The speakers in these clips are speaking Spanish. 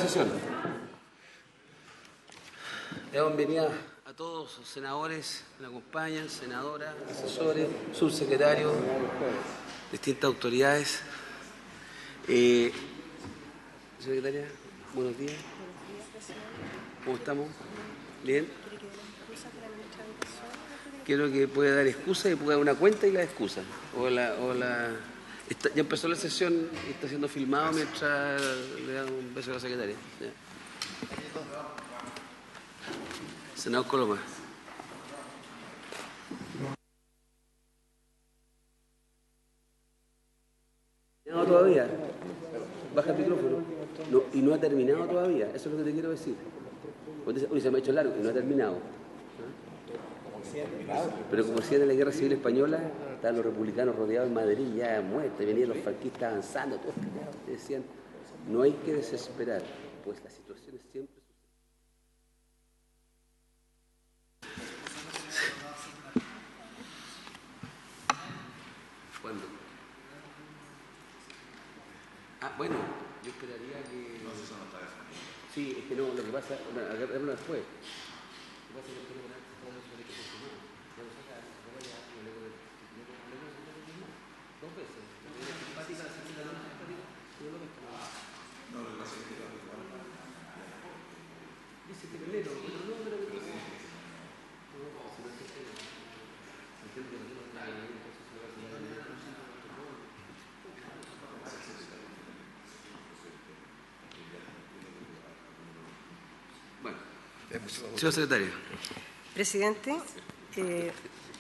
sesión. Le damos bienvenida a todos los senadores que nos acompañan, senadoras, asesores, subsecretarios, distintas autoridades. Secretaria, buenos días. ¿Cómo estamos? ¿Bien? Quiero que pueda dar excusa y pueda dar una cuenta y la excusa. Ya empezó la sesión y está siendo filmado mientras le da un beso a la secretaria. Ya. Senador Coloma. No, todavía. Baja el micrófono. No, y no ha terminado todavía. Eso es lo que te quiero decir. Uy, se me ha hecho largo y no ha terminado. Pero como decían en la Guerra Civil Española, estaban los republicanos rodeados en Madrid, ya muertos, venían los franquistas avanzando, todos callados. Decían, no hay que desesperar, pues las situaciones siempre ¿Cuándo? Bueno, yo esperaría que... No, eso no está definido. Sí, es que no, lo que pasa... Bueno, hagámoslo después. Lo que pasa es que después sobre que se sumó. Ya lo saca, lo vaya, lo leo dos veces. No, lo que pasa es que dice que primero, pero no, pero que dice. Bueno, señor secretario. Presidente,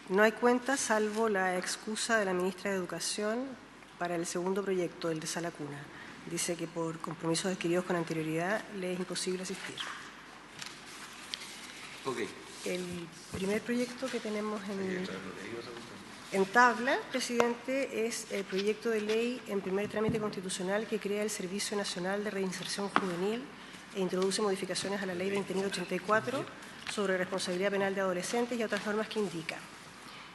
no hay cuenta salvo la excusa de la ministra de Educación para el segundo proyecto, el de Sala Cuna. Dice que por compromisos adquiridos con anterioridad le es imposible asistir. Okay. El primer proyecto que tenemos en tabla, presidente, es el proyecto de ley en primer trámite constitucional que crea el Servicio Nacional de Reinserción Juvenil e introduce modificaciones a la Ley 20.084 sobre responsabilidad penal de adolescentes y otras normas que indica.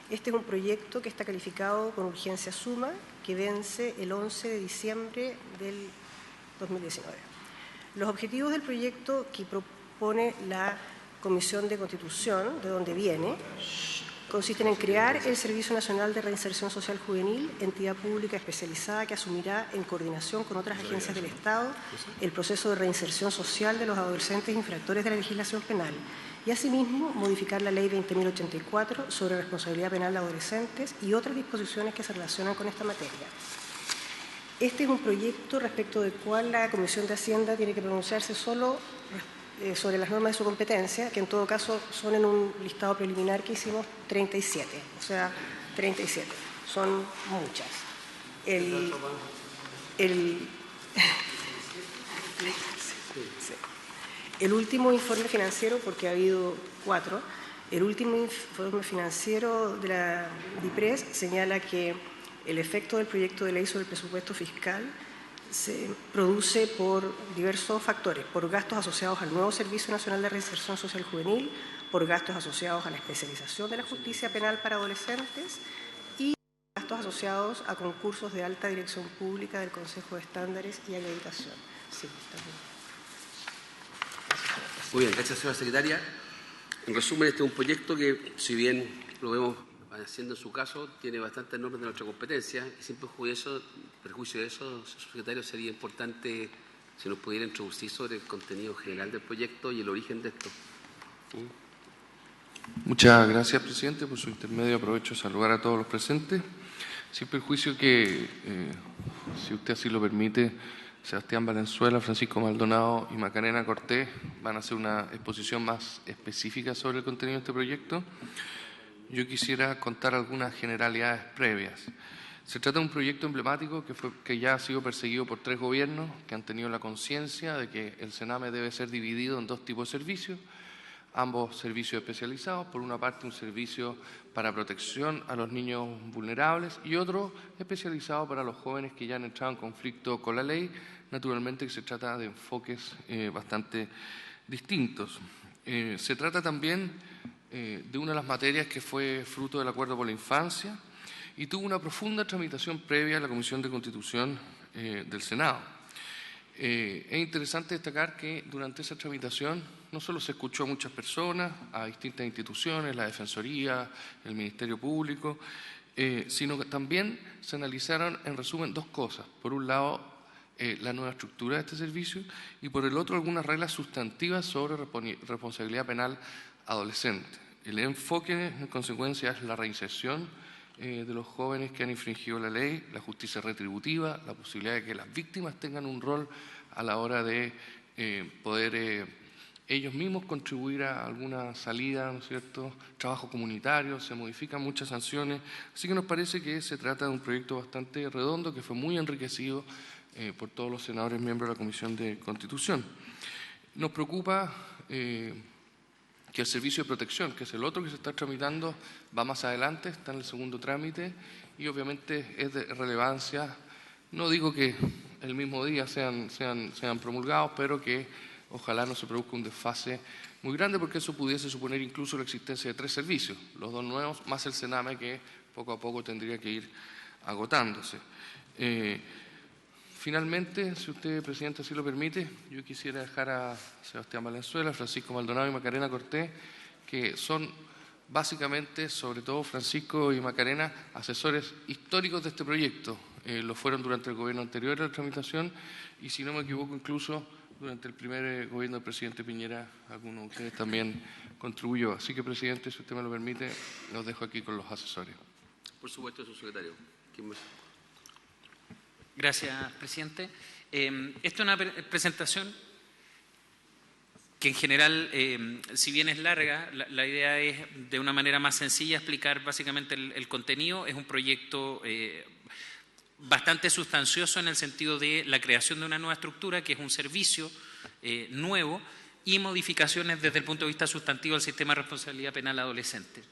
Este es un proyecto que está calificado con urgencia suma, que vence el 11 de diciembre del 2019. Los objetivos del proyecto que propone la Comisión de Constitución, de donde viene, consisten en crear el Servicio Nacional de Reinserción Social Juvenil, entidad pública especializada que asumirá en coordinación con otras agencias del Estado el proceso de reinserción social de los adolescentes infractores de la legislación penal y asimismo modificar la Ley 20.084 sobre responsabilidad penal de adolescentes y otras disposiciones que se relacionan con esta materia. Este es un proyecto respecto del cual la Comisión de Hacienda tiene que pronunciarse solo sobre las normas de su competencia, que en todo caso son en un listado preliminar que hicimos 37, o sea, 37, son muchas. El último informe financiero, porque ha habido 4, el último informe financiero de la DIPRES señala que el efecto del proyecto de ley sobre el presupuesto fiscal se produce por diversos factores, por gastos asociados al nuevo Servicio Nacional de Reinserción Social Juvenil, por gastos asociados a la especialización de la justicia penal para adolescentes y gastos asociados a concursos de alta dirección pública del Consejo de Estándares y Acreditación. Sí, está bien. Muy bien, gracias, señora secretaria. En resumen, este es un proyecto que, si bien lo vemos haciendo en su caso, tiene bastantes normas de nuestra competencia y sin perjuicio de eso, secretario, sería importante si nos pudiera introducir sobre el contenido general del proyecto y el origen de esto. Muchas gracias, presidente. Por su intermedio aprovecho de saludar a todos los presentes. Sin perjuicio que, si usted así lo permite, Sebastián Valenzuela, Francisco Maldonado y Macarena Cortés van a hacer una exposición más específica sobre el contenido de este proyecto. Yo quisiera contar algunas generalidades previas. Se trata de un proyecto emblemático que ya ha sido perseguido por 3 gobiernos que han tenido la conciencia de que el Sename debe ser dividido en 2 tipos de servicios, ambos servicios especializados. Por una parte, un servicio para protección a los niños vulnerables y otro especializado para los jóvenes que ya han entrado en conflicto con la ley. Naturalmente que se trata de enfoques bastante distintos. Se trata también de una de las materias que fue fruto del Acuerdo por la Infancia y tuvo una profunda tramitación previa a la Comisión de Constitución del Senado. Es interesante destacar que durante esa tramitación no solo se escuchó a muchas personas, a distintas instituciones, la Defensoría, el Ministerio Público, sino que también se analizaron, en resumen, dos cosas. Por un lado, la nueva estructura de este servicio y por el otro, algunas reglas sustantivas sobre responsabilidad penal adolescente. El enfoque, en consecuencia, es la reinserción de los jóvenes que han infringido la ley, la justicia retributiva, la posibilidad de que las víctimas tengan un rol a la hora de poder ellos mismos contribuir a alguna salida, ¿no es cierto?, trabajo comunitario, se modifican muchas sanciones, así que nos parece que se trata de un proyecto bastante redondo que fue muy enriquecido por todos los senadores miembros de la Comisión de Constitución. Nos preocupa que el servicio de protección, que es el otro que se está tramitando, va más adelante, está en el segundo trámite y obviamente es de relevancia. No digo que el mismo día sean promulgados, pero que ojalá no se produzca un desfase muy grande, porque eso pudiese suponer incluso la existencia de 3 servicios, los 2 nuevos más el Sename, que poco a poco tendría que ir agotándose. Finalmente, si usted, Presidente, así lo permite, yo quisiera dejar a Sebastián Valenzuela, Francisco Maldonado y Macarena Cortés, que son básicamente, sobre todo Francisco y Macarena, asesores históricos de este proyecto. Lo fueron durante el gobierno anterior a la tramitación y, si no me equivoco, incluso durante el primer gobierno del presidente Piñera, alguno de ustedes también contribuyó. Así que, Presidente, si usted me lo permite, los dejo aquí con los asesores. Por supuesto, subsecretario. ¿Quién más? Gracias, presidente. Esta es una presentación que en general, si bien es larga, la idea es de una manera más sencilla explicar básicamente el contenido. Es un proyecto bastante sustancioso en el sentido de la creación de una nueva estructura, que es un servicio nuevo, y modificaciones desde el punto de vista sustantivo al sistema de responsabilidad penal adolescente.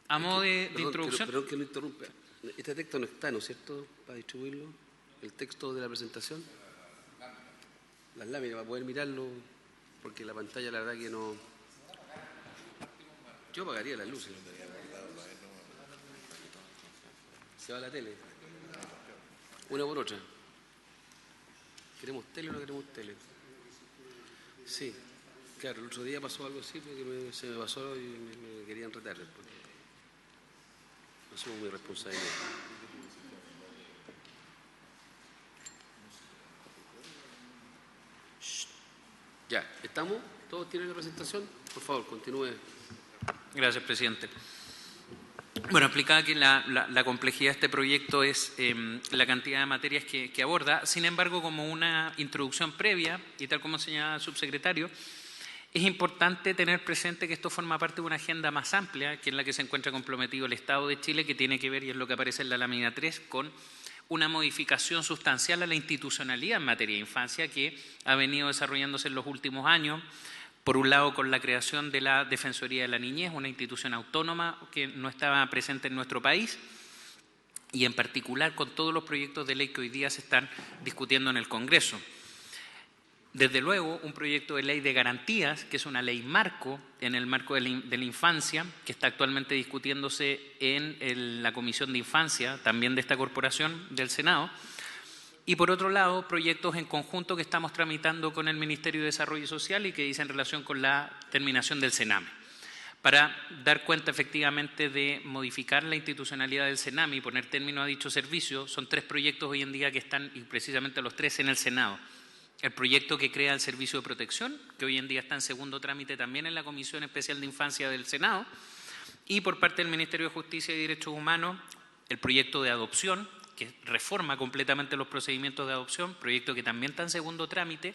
A modo de introducción. Perdón que lo interrumpa. Este texto no está, ¿no es cierto?, para distribuirlo. El texto de la presentación. Las láminas, para poder mirarlo, porque la pantalla la verdad que no. Yo apagaría las luces. Se va a la tele. Una por otra. ¿Queremos tele o no queremos tele? Sí. Claro, el otro día pasó algo así, porque se me pasó y me querían retar. Asumo mi responsabilidad. Ya, ¿estamos? ¿Todos tienen la presentación? Por favor, continúe. Gracias, presidente. Bueno, explicaba que la complejidad de este proyecto es la cantidad de materias que aborda. Sin embargo, como una introducción previa, y tal como señala el subsecretario, es importante tener presente que esto forma parte de una agenda más amplia, que es la que se encuentra comprometido el Estado de Chile, que tiene que ver, y es lo que aparece en la lámina 3, con una modificación sustancial a la institucionalidad en materia de infancia que ha venido desarrollándose en los últimos años. Por un lado, con la creación de la Defensoría de la Niñez, una institución autónoma que no estaba presente en nuestro país, y en particular con todos los proyectos de ley que hoy día se están discutiendo en el Congreso. Desde luego, un proyecto de ley de garantías, que es una ley marco, en el marco de la infancia, que está actualmente discutiéndose en la Comisión de Infancia, también de esta corporación del Senado. Y por otro lado, proyectos en conjunto que estamos tramitando con el Ministerio de Desarrollo Social y que dicen relación con la terminación del Sename. Para dar cuenta efectivamente de modificar la institucionalidad del Sename y poner término a dicho servicio, son 3 proyectos hoy en día que están, y precisamente los 3 en el Senado. El proyecto que crea el Servicio de Protección, que hoy en día está en segundo trámite también en la Comisión Especial de Infancia del Senado, y por parte del Ministerio de Justicia y Derechos Humanos, el proyecto de adopción, que reforma completamente los procedimientos de adopción, proyecto que también está en segundo trámite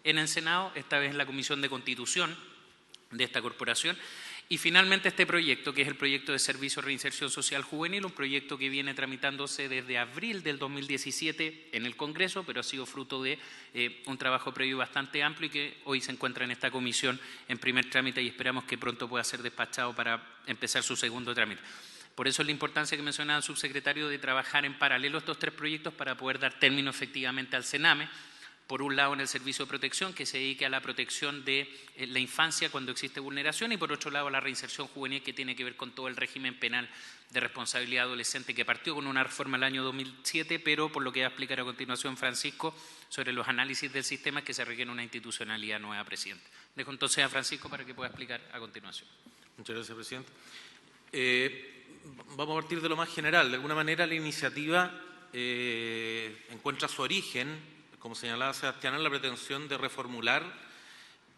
en el Senado, esta vez en la Comisión de Constitución de esta corporación. Y finalmente este proyecto, que es el proyecto de Servicio de Reinserción Social Juvenil, un proyecto que viene tramitándose desde abril del 2017 en el Congreso, pero ha sido fruto de un trabajo previo bastante amplio y que hoy se encuentra en esta comisión en primer trámite y esperamos que pronto pueda ser despachado para empezar su segundo trámite. Por eso es la importancia que mencionaba el subsecretario de trabajar en paralelo estos 3 proyectos para poder dar término efectivamente al Sename. por un lado en el servicio de protección, que se dedique a la protección de la infancia cuando existe vulneración, y por otro lado la reinserción juvenil, que tiene que ver con todo el régimen penal de responsabilidad adolescente, que partió con una reforma el año 2007, pero por lo que va a explicar a continuación Francisco sobre los análisis del sistema, es que se requiere una institucionalidad nueva, presidente. Dejo entonces a Francisco para que pueda explicar a continuación. Muchas gracias, presidente. Vamos a partir de lo más general. De alguna manera la iniciativa encuentra su origen, como señalaba Sebastián, en la pretensión de reformular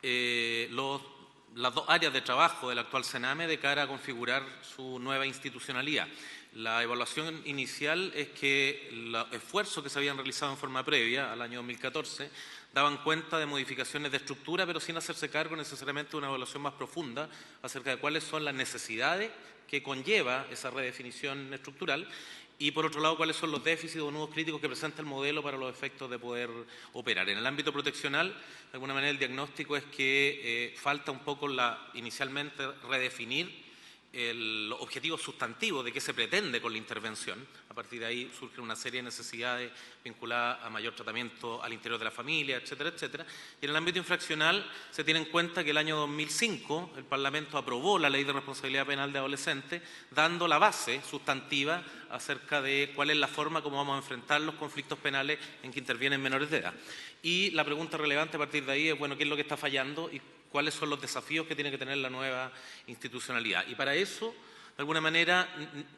las dos áreas de trabajo del actual Sename de cara a configurar su nueva institucionalidad. La evaluación inicial es que los esfuerzos que se habían realizado en forma previa al año 2014 daban cuenta de modificaciones de estructura, pero sin hacerse cargo necesariamente de una evaluación más profunda acerca de cuáles son las necesidades que conlleva esa redefinición estructural y, por otro lado, cuáles son los déficits o nudos críticos que presenta el modelo para los efectos de poder operar. En el ámbito proteccional, de alguna manera, el diagnóstico es que falta un poco inicialmente redefinir el objetivo sustantivo de qué se pretende con la intervención. A partir de ahí surgen una serie de necesidades vinculadas a mayor tratamiento al interior de la familia, etcétera, etcétera. Y en el ámbito infraccional se tiene en cuenta que el año 2005 el Parlamento aprobó la Ley de Responsabilidad Penal de Adolescentes, dando la base sustantiva acerca de cuál es la forma como vamos a enfrentar los conflictos penales en que intervienen menores de edad. Y la pregunta relevante a partir de ahí es, bueno, ¿qué es lo que está fallando y cuáles son los desafíos que tiene que tener la nueva institucionalidad? Y para eso, de alguna manera,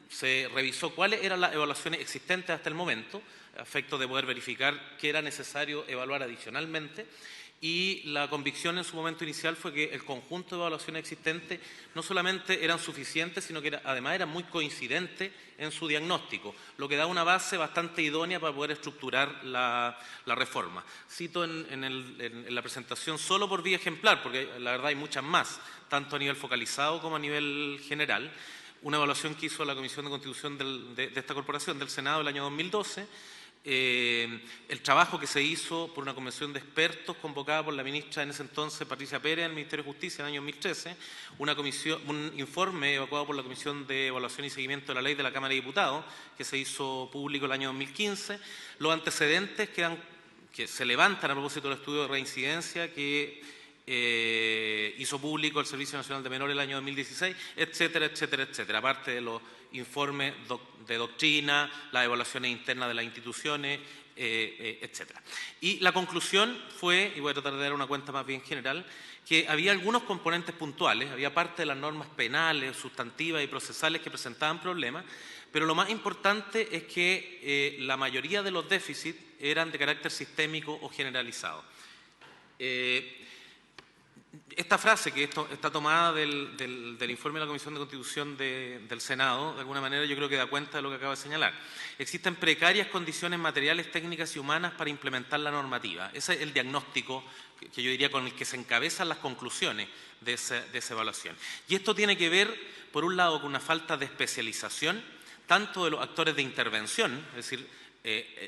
se revisó cuáles eran las evaluaciones existentes hasta el momento, a efecto de poder verificar qué era necesario evaluar adicionalmente, y la convicción en su momento inicial fue que el conjunto de evaluaciones existentes no solamente eran suficientes, sino que además eran muy coincidentes en su diagnóstico, lo que da una base bastante idónea para poder estructurar la reforma. Cito en la presentación solo por vía ejemplar, porque la verdad hay muchas más, tanto a nivel focalizado como a nivel general, una evaluación que hizo la Comisión de Constitución de esta corporación del Senado el año 2012, el trabajo que se hizo por una convención de expertos convocada por la ministra en ese entonces, Patricia Pérez, en el Ministerio de Justicia en el año 2013, un informe evacuado por la Comisión de Evaluación y Seguimiento de la Ley de la Cámara de Diputados, que se hizo público el año 2015, los antecedentes que se levantan a propósito del estudio de reincidencia que hizo público el Servicio Nacional de Menores el año 2016, etcétera, etcétera, etcétera, aparte de los informes de doctrina, las evaluaciones internas de las instituciones, etcétera. Y la conclusión fue, y voy a tratar de dar una cuenta más bien general, que había algunos componentes puntuales, había parte de las normas penales, sustantivas y procesales que presentaban problemas, pero lo más importante es que la mayoría de los déficits eran de carácter sistémico o generalizado. Esta frase, que está tomada del informe de la Comisión de Constitución del Senado, de alguna manera yo creo que da cuenta de lo que acabo de señalar. Existen precarias condiciones materiales, técnicas y humanas para implementar la normativa. Ese es el diagnóstico que yo diría con el que se encabezan las conclusiones de esa evaluación. Y esto tiene que ver, por un lado, con una falta de especialización, tanto de los actores de intervención, es decir,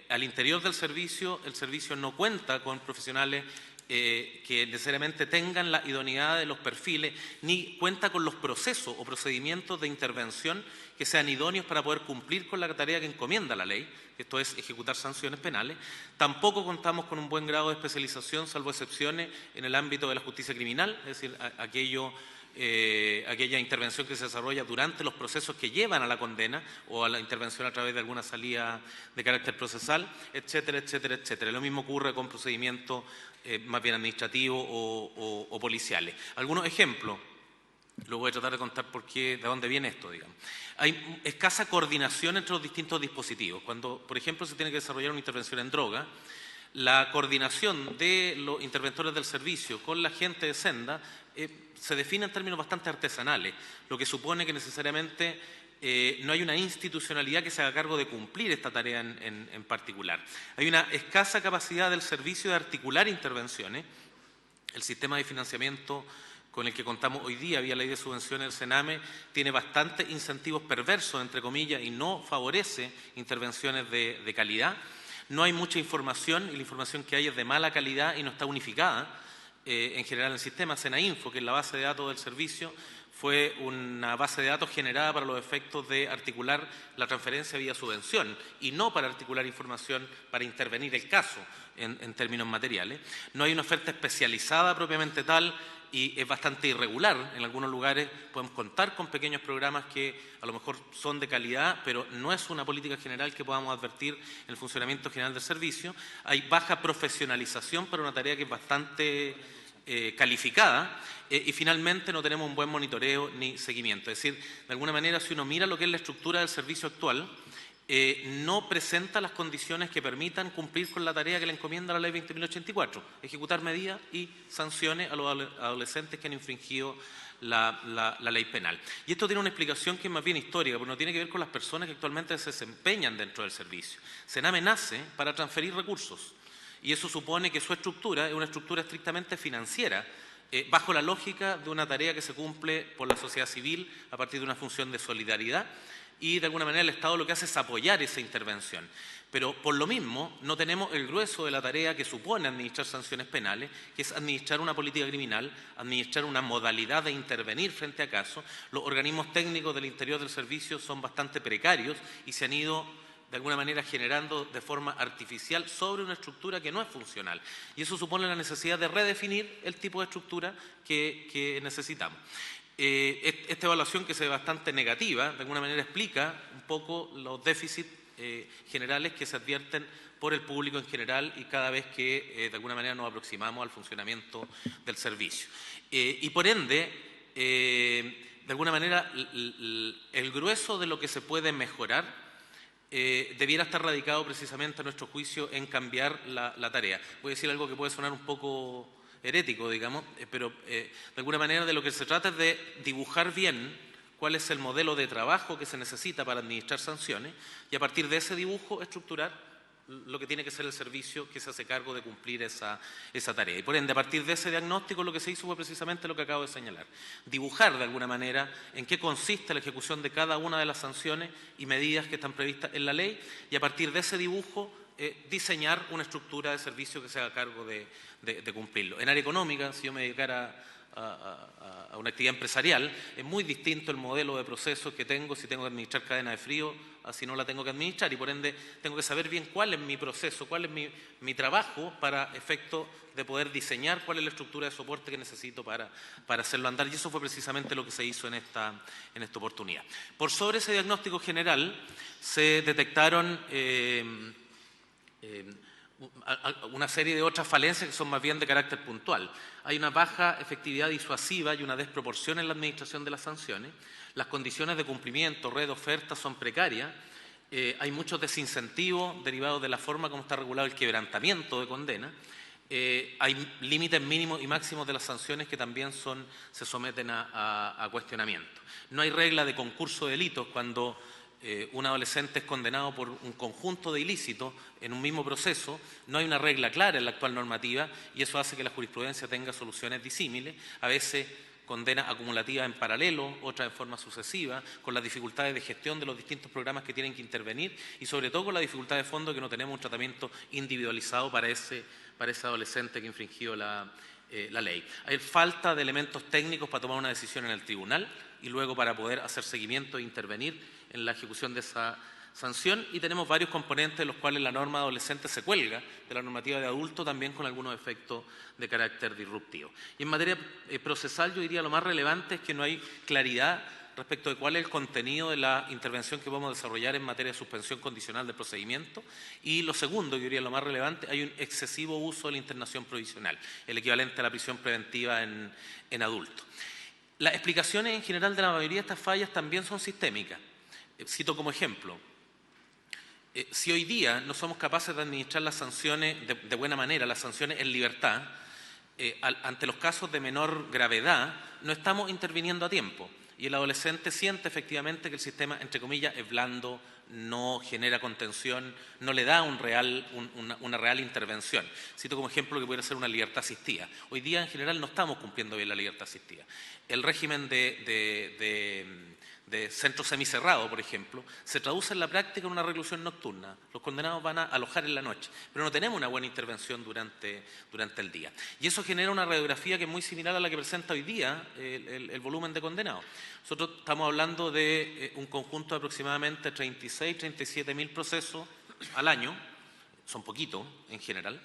al interior del servicio, el servicio no cuenta con profesionales que necesariamente tengan la idoneidad de los perfiles, ni cuenta con los procesos o procedimientos de intervención que sean idóneos para poder cumplir con la tarea que encomienda la ley, esto es, ejecutar sanciones penales. Tampoco contamos con un buen grado de especialización, salvo excepciones, en el ámbito de la justicia criminal, es decir, aquella intervención que se desarrolla durante los procesos que llevan a la condena o a la intervención a través de alguna salida de carácter procesal, etcétera, etcétera, etcétera. Lo mismo ocurre con procedimientos más bien administrativos o policiales. Algunos ejemplos, lo voy a tratar de contar de dónde viene esto, digamos. Hay escasa coordinación entre los distintos dispositivos. Cuando, por ejemplo, se tiene que desarrollar una intervención en droga, la coordinación de los interventores del servicio con la gente de Senda se define en términos bastante artesanales, lo que supone que necesariamente no hay una institucionalidad que se haga cargo de cumplir esta tarea en particular. Hay una escasa capacidad del servicio de articular intervenciones. El sistema de financiamiento con el que contamos hoy día, vía ley de subvenciones del Sename, tiene bastantes incentivos perversos, entre comillas, y no favorece intervenciones de calidad. No hay mucha información y la información que hay es de mala calidad y no está unificada. En general el sistema SENAINFO, que es la base de datos del servicio, fue una base de datos generada para los efectos de articular la transferencia vía subvención y no para articular información para intervenir el caso en términos materiales. No hay una oferta especializada propiamente tal y es bastante irregular. En algunos lugares podemos contar con pequeños programas que a lo mejor son de calidad, pero no es una política general que podamos advertir en el funcionamiento general del servicio. Hay baja profesionalización para una tarea que es bastante calificada y finalmente no tenemos un buen monitoreo ni seguimiento. Es decir, de alguna manera, si uno mira lo que es la estructura del servicio actual, no presenta las condiciones que permitan cumplir con la tarea que le encomienda la Ley 20.084, ejecutar medidas y sanciones a los adolescentes que han infringido la ley penal. Y esto tiene una explicación que es más bien histórica, porque no tiene que ver con las personas que actualmente se desempeñan dentro del servicio. Sename nace para transferir recursos y eso supone que su estructura es una estructura estrictamente financiera, bajo la lógica de una tarea que se cumple por la sociedad civil a partir de una función de solidaridad, y de alguna manera el Estado lo que hace es apoyar esa intervención. Pero por lo mismo no tenemos el grueso de la tarea que supone administrar sanciones penales, que es administrar una política criminal, administrar una modalidad de intervenir frente a casos. Los organismos técnicos del interior del servicio son bastante precarios y se han ido de alguna manera generando de forma artificial sobre una estructura que no es funcional. Y eso supone la necesidad de redefinir el tipo de estructura que necesitamos. Esta evaluación, que se ve bastante negativa, de alguna manera explica un poco los déficits generales que se advierten por el público en general y cada vez que de alguna manera nos aproximamos al funcionamiento del servicio. Y por ende, de alguna manera, el grueso de lo que se puede mejorar debiera estar radicado precisamente a nuestro juicio en cambiar la tarea. Voy a decir algo que puede sonar un poco herético, digamos, pero de alguna manera de lo que se trata es de dibujar bien cuál es el modelo de trabajo que se necesita para administrar sanciones y a partir de ese dibujo estructurar lo que tiene que ser el servicio que se hace cargo de cumplir esa tarea. Y por ende, a partir de ese diagnóstico lo que se hizo fue precisamente lo que acabo de señalar. Dibujar de alguna manera en qué consiste la ejecución de cada una de las sanciones y medidas que están previstas en la ley y a partir de ese dibujo diseñar una estructura de servicio que se haga cargo de cumplirlo. En área económica, si yo me dedicara a una actividad empresarial, es muy distinto el modelo de procesos que tengo si tengo que administrar cadena de frío a si no la tengo que administrar y por ende tengo que saber bien cuál es mi proceso, cuál es mi trabajo para efecto de poder diseñar cuál es la estructura de soporte que necesito para hacerlo andar y eso fue precisamente lo que se hizo en esta oportunidad. Por sobre ese diagnóstico general se detectaron una serie de otras falencias que son más bien de carácter puntual. Hay una baja efectividad disuasiva y una desproporción en la administración de las sanciones. Las condiciones de cumplimiento, red, oferta son precarias. Hay muchos desincentivos derivados de la forma como está regulado el quebrantamiento de condena. Hay límites mínimos y máximos de las sanciones que también se someten a cuestionamiento. No hay regla de concurso de delitos cuando un adolescente es condenado por un conjunto de ilícitos en un mismo proceso, no hay una regla clara en la actual normativa y eso hace que la jurisprudencia tenga soluciones disímiles, a veces condenas acumulativas en paralelo, otras en forma sucesiva, con las dificultades de gestión de los distintos programas que tienen que intervenir y sobre todo con la dificultad de fondo que no tenemos un tratamiento individualizado para ese adolescente que ha infringido la ley. Hay falta de elementos técnicos para tomar una decisión en el tribunal y luego para poder hacer seguimiento e intervenir en la ejecución de esa sanción y tenemos varios componentes de los cuales la norma adolescente se cuelga de la normativa de adulto también con algunos efectos de carácter disruptivo. Y en materia procesal yo diría lo más relevante es que no hay claridad respecto de cuál es el contenido de la intervención que vamos a desarrollar en materia de suspensión condicional del procedimiento y lo segundo, yo diría lo más relevante, hay un excesivo uso de la internación provisional, el equivalente a la prisión preventiva en adultos. Las explicaciones en general de la mayoría de estas fallas también son sistémicas. Cito como ejemplo, si hoy día no somos capaces de administrar las sanciones de buena manera, las sanciones en libertad, ante los casos de menor gravedad, no estamos interviniendo a tiempo y el adolescente siente efectivamente que el sistema, entre comillas, es blando, no genera contención, no le da una real intervención. Cito como ejemplo que pudiera ser una libertad asistida. Hoy día, en general, no estamos cumpliendo bien la libertad asistida. El régimen de centro semicerrado, por ejemplo, se traduce en la práctica en una reclusión nocturna. Los condenados van a alojar en la noche, pero no tenemos una buena intervención durante el día. Y eso genera una radiografía que es muy similar a la que presenta hoy día el volumen de condenados. Nosotros estamos hablando de un conjunto de aproximadamente 36, 37 mil procesos al año, son poquitos en general,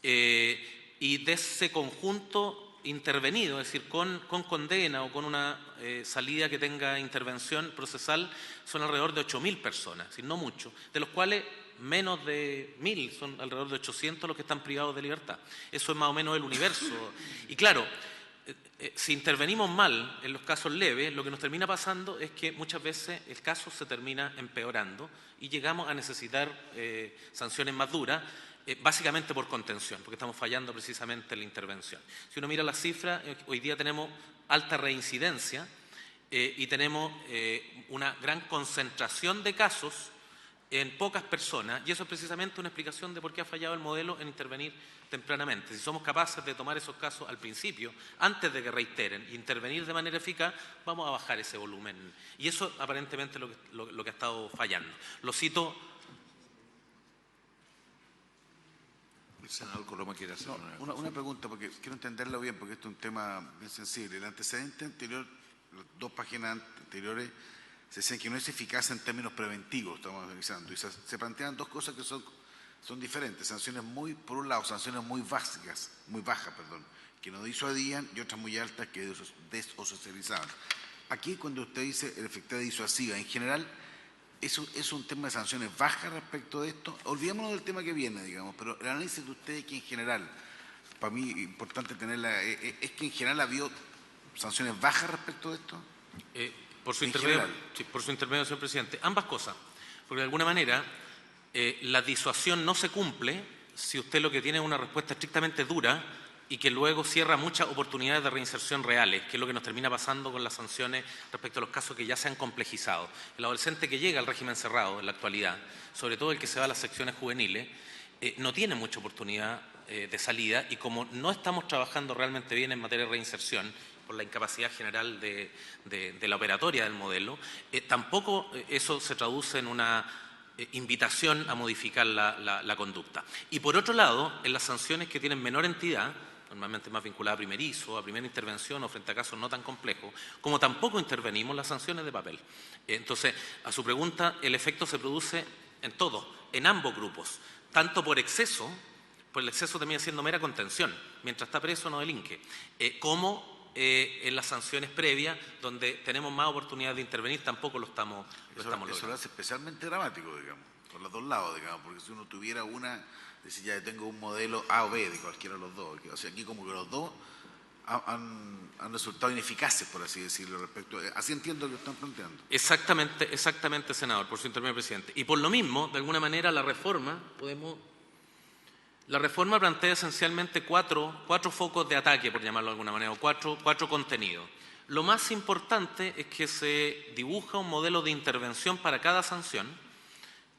y de ese conjunto intervenido, es decir, con condena o con una salida que tenga intervención procesal, son alrededor de 8.000 personas, es decir, no mucho, de los cuales menos de 1.000, son alrededor de 800 los que están privados de libertad. Eso es más o menos el universo. Y claro, si intervenimos mal en los casos leves, lo que nos termina pasando es que muchas veces el caso se termina empeorando y llegamos a necesitar sanciones más duras, básicamente por contención, porque estamos fallando precisamente en la intervención. Si uno mira las cifras, hoy día tenemos alta reincidencia y tenemos una gran concentración de casos en pocas personas, y eso es precisamente una explicación de por qué ha fallado el modelo en intervenir tempranamente. Si somos capaces de tomar esos casos al principio, antes de que reiteren, e intervenir de manera eficaz, vamos a bajar ese volumen. Y eso aparentemente es lo que ha estado fallando. Lo cito. El senador Coloma quiere hacer una pregunta, porque quiero entenderlo bien, porque esto es un tema bien sensible. El antecedente anterior, las 2 páginas anteriores, se decía que no es eficaz en términos preventivos, estamos analizando, y se plantean 2 cosas que son diferentes. Sanciones por un lado, sanciones muy bajas, que no disuadían, y otras muy altas que desocializaban. Aquí, cuando usted dice el efecto disuasiva, en general, ¿es un tema de sanciones bajas respecto de esto? Olvidémonos del tema que viene, digamos, pero el análisis de ustedes que en general, para mí importante tenerla, es que en general ha habido sanciones bajas respecto de esto. Por su intermedio, señor presidente. Ambas cosas, porque de alguna manera la disuasión no se cumple si usted lo que tiene es una respuesta estrictamente dura y que luego cierra muchas oportunidades de reinserción reales, que es lo que nos termina pasando con las sanciones respecto a los casos que ya se han complejizado. El adolescente que llega al régimen cerrado en la actualidad, sobre todo el que se va a las secciones juveniles, no tiene mucha oportunidad de salida, y como no estamos trabajando realmente bien en materia de reinserción, por la incapacidad general de la operatoria del modelo, tampoco eso se traduce en una invitación a modificar la conducta. Y por otro lado, en las sanciones que tienen menor entidad, normalmente más vinculada a primerizo, a primera intervención o frente a casos no tan complejos, como tampoco intervenimos las sanciones de papel. Entonces, a su pregunta, el efecto se produce en todos, en ambos grupos, tanto por exceso, pues el exceso termina siendo mera contención, mientras está preso no delinque, como en las sanciones previas, donde tenemos más oportunidad de intervenir, tampoco lo estamos logrando. Eso lo hace especialmente dramático, digamos, por los 2 lados, digamos, porque si uno tuviera decir, ya tengo un modelo A o B de cualquiera de los 2, o sea, aquí como que los 2 han resultado ineficaces, por así decirlo, respecto. Así entiendo lo que están planteando. Exactamente, senador, por su intermedio, presidente. Y por lo mismo, de alguna manera, la reforma plantea esencialmente cuatro focos de ataque, por llamarlo de alguna manera, o cuatro contenidos. Lo más importante es que se dibuja un modelo de intervención para cada sanción.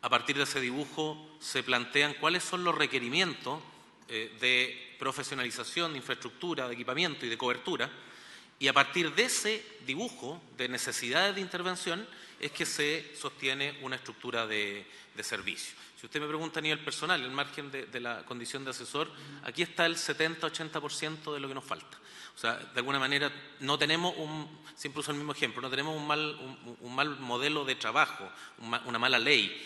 A partir de ese dibujo se plantean cuáles son los requerimientos de profesionalización, de infraestructura, de equipamiento y de cobertura, y a partir de ese dibujo de necesidades de intervención es que se sostiene una estructura de servicio. Si usted me pregunta a nivel personal, al margen de la condición de asesor, aquí está el 70-80% de lo que nos falta. O sea, de alguna manera no tenemos siempre uso el mismo ejemplo, no tenemos un mal modelo de trabajo, una mala ley.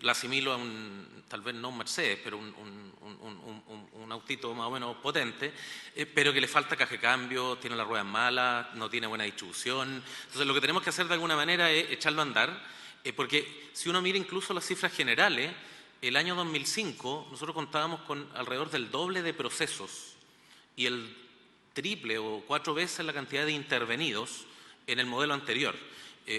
La asimilo a tal vez no un Mercedes, pero un autito más o menos potente, pero que le falta caja de cambio, tiene las ruedas malas, no tiene buena distribución. Entonces lo que tenemos que hacer de alguna manera es echarlo a andar, porque si uno mira incluso las cifras generales, el año 2005 nosotros contábamos con alrededor del doble de procesos y el triple o 4 veces la cantidad de intervenidos en el modelo anterior.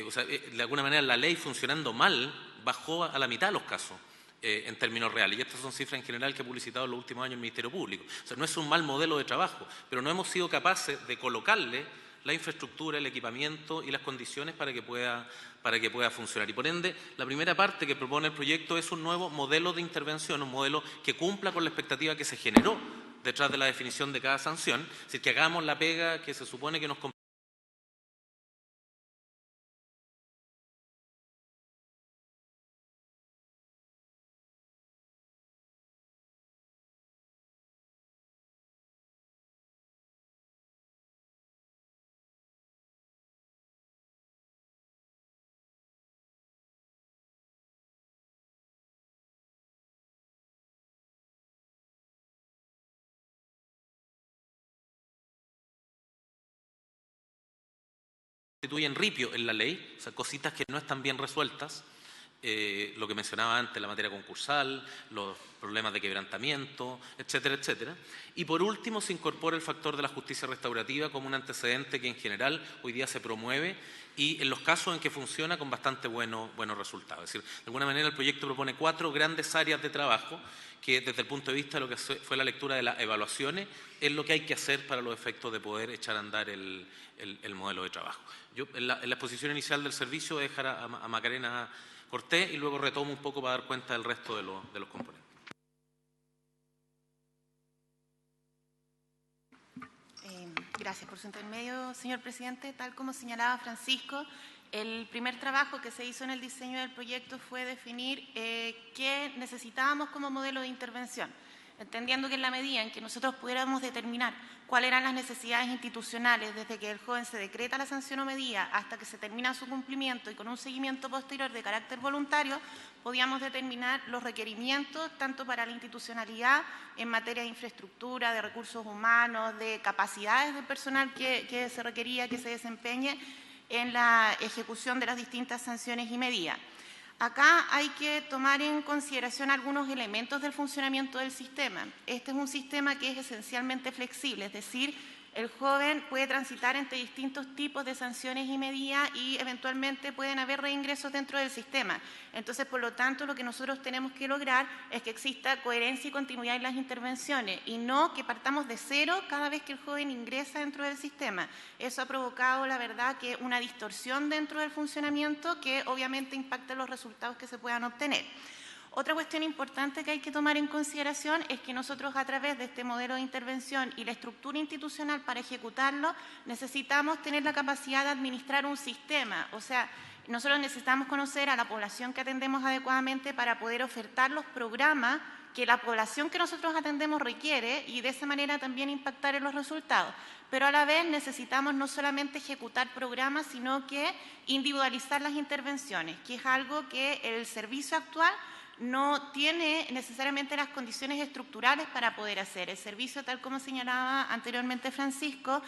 O sea, de alguna manera la ley funcionando mal bajó a la mitad de los casos en términos reales. Y estas son cifras en general que ha publicitado en los últimos años el Ministerio Público. O sea, no es un mal modelo de trabajo, pero no hemos sido capaces de colocarle la infraestructura, el equipamiento y las condiciones para que pueda funcionar. Y por ende, la primera parte que propone el proyecto es un nuevo modelo de intervención, un modelo que cumpla con la expectativa que se generó detrás de la definición de cada sanción, es decir, que hagamos la pega que se supone que nos constituyen ripio en la ley, o sea, cositas que no están bien resueltas, lo que mencionaba antes, la materia concursal, los problemas de quebrantamiento, etcétera, etcétera. Y por último, se incorpora el factor de la justicia restaurativa como un antecedente que en general hoy día se promueve y en los casos en que funciona con bastante buenos resultados. Es decir, de alguna manera el proyecto propone 4 grandes áreas de trabajo que desde el punto de vista de lo que fue la lectura de las evaluaciones es lo que hay que hacer para los efectos de poder echar a andar el modelo de trabajo. Yo en la exposición inicial del servicio voy a dejar a Macarena Cortés y luego retomo un poco para dar cuenta del resto de los componentes. Gracias por su intermedio, señor presidente. Tal como señalaba Francisco, el primer trabajo que se hizo en el diseño del proyecto fue definir qué necesitábamos como modelo de intervención, entendiendo que en la medida en que nosotros pudiéramos determinar cuáles eran las necesidades institucionales desde que el joven se decreta la sanción o medida hasta que se termina su cumplimiento y con un seguimiento posterior de carácter voluntario, podíamos determinar los requerimientos tanto para la institucionalidad en materia de infraestructura, de recursos humanos, de capacidades del personal que se requería que se desempeñe en la ejecución de las distintas sanciones y medidas. Acá hay que tomar en consideración algunos elementos del funcionamiento del sistema. Este es un sistema que es esencialmente flexible, es decir, el joven puede transitar entre distintos tipos de sanciones y medidas y eventualmente pueden haber reingresos dentro del sistema. Entonces, por lo tanto, lo que nosotros tenemos que lograr es que exista coherencia y continuidad en las intervenciones y no que partamos de cero cada vez que el joven ingresa dentro del sistema. Eso ha provocado, la verdad, que una distorsión dentro del funcionamiento que obviamente impacta los resultados que se puedan obtener. Otra cuestión importante que hay que tomar en consideración es que nosotros a través de este modelo de intervención y la estructura institucional para ejecutarlo necesitamos tener la capacidad de administrar un sistema, o sea, nosotros necesitamos conocer a la población que atendemos adecuadamente para poder ofertar los programas que la población que nosotros atendemos requiere y de esa manera también impactar en los resultados. Pero a la vez necesitamos no solamente ejecutar programas, sino que individualizar las intervenciones, que es algo que el servicio actual no tiene necesariamente las condiciones estructurales para poder hacer. El servicio, tal como señalaba anteriormente Francisco,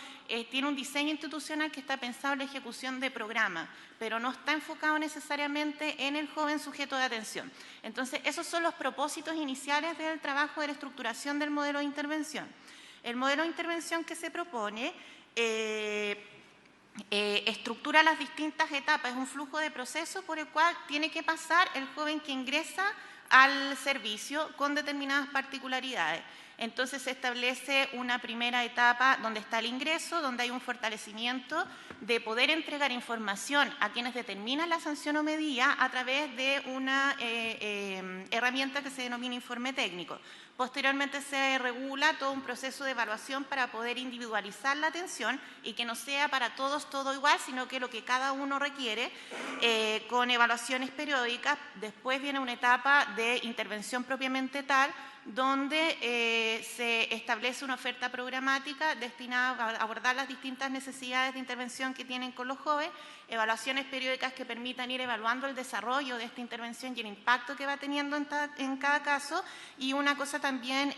tiene un diseño institucional que está pensado en la ejecución de programas, pero no está enfocado necesariamente en el joven sujeto de atención. Entonces, esos son los propósitos iniciales del trabajo de la estructuración del modelo de intervención. El modelo de intervención que se propone estructura las distintas etapas, es un flujo de proceso por el cual tiene que pasar el joven que ingresa al servicio con determinadas particularidades. Entonces se establece una primera etapa donde está el ingreso, donde hay un fortalecimiento de poder entregar información a quienes determinan la sanción o medida a través de una herramienta que se denomina informe técnico. Posteriormente se regula todo un proceso de evaluación para poder individualizar la atención y que no sea para todos todo igual, sino que lo que cada uno requiere con evaluaciones periódicas. Después viene una etapa de intervención propiamente tal, donde se establece una oferta programática destinada a abordar las distintas necesidades de intervención que tienen con los jóvenes, evaluaciones periódicas que permitan ir evaluando el desarrollo de esta intervención y el impacto que va teniendo en cada caso. Y una cosa también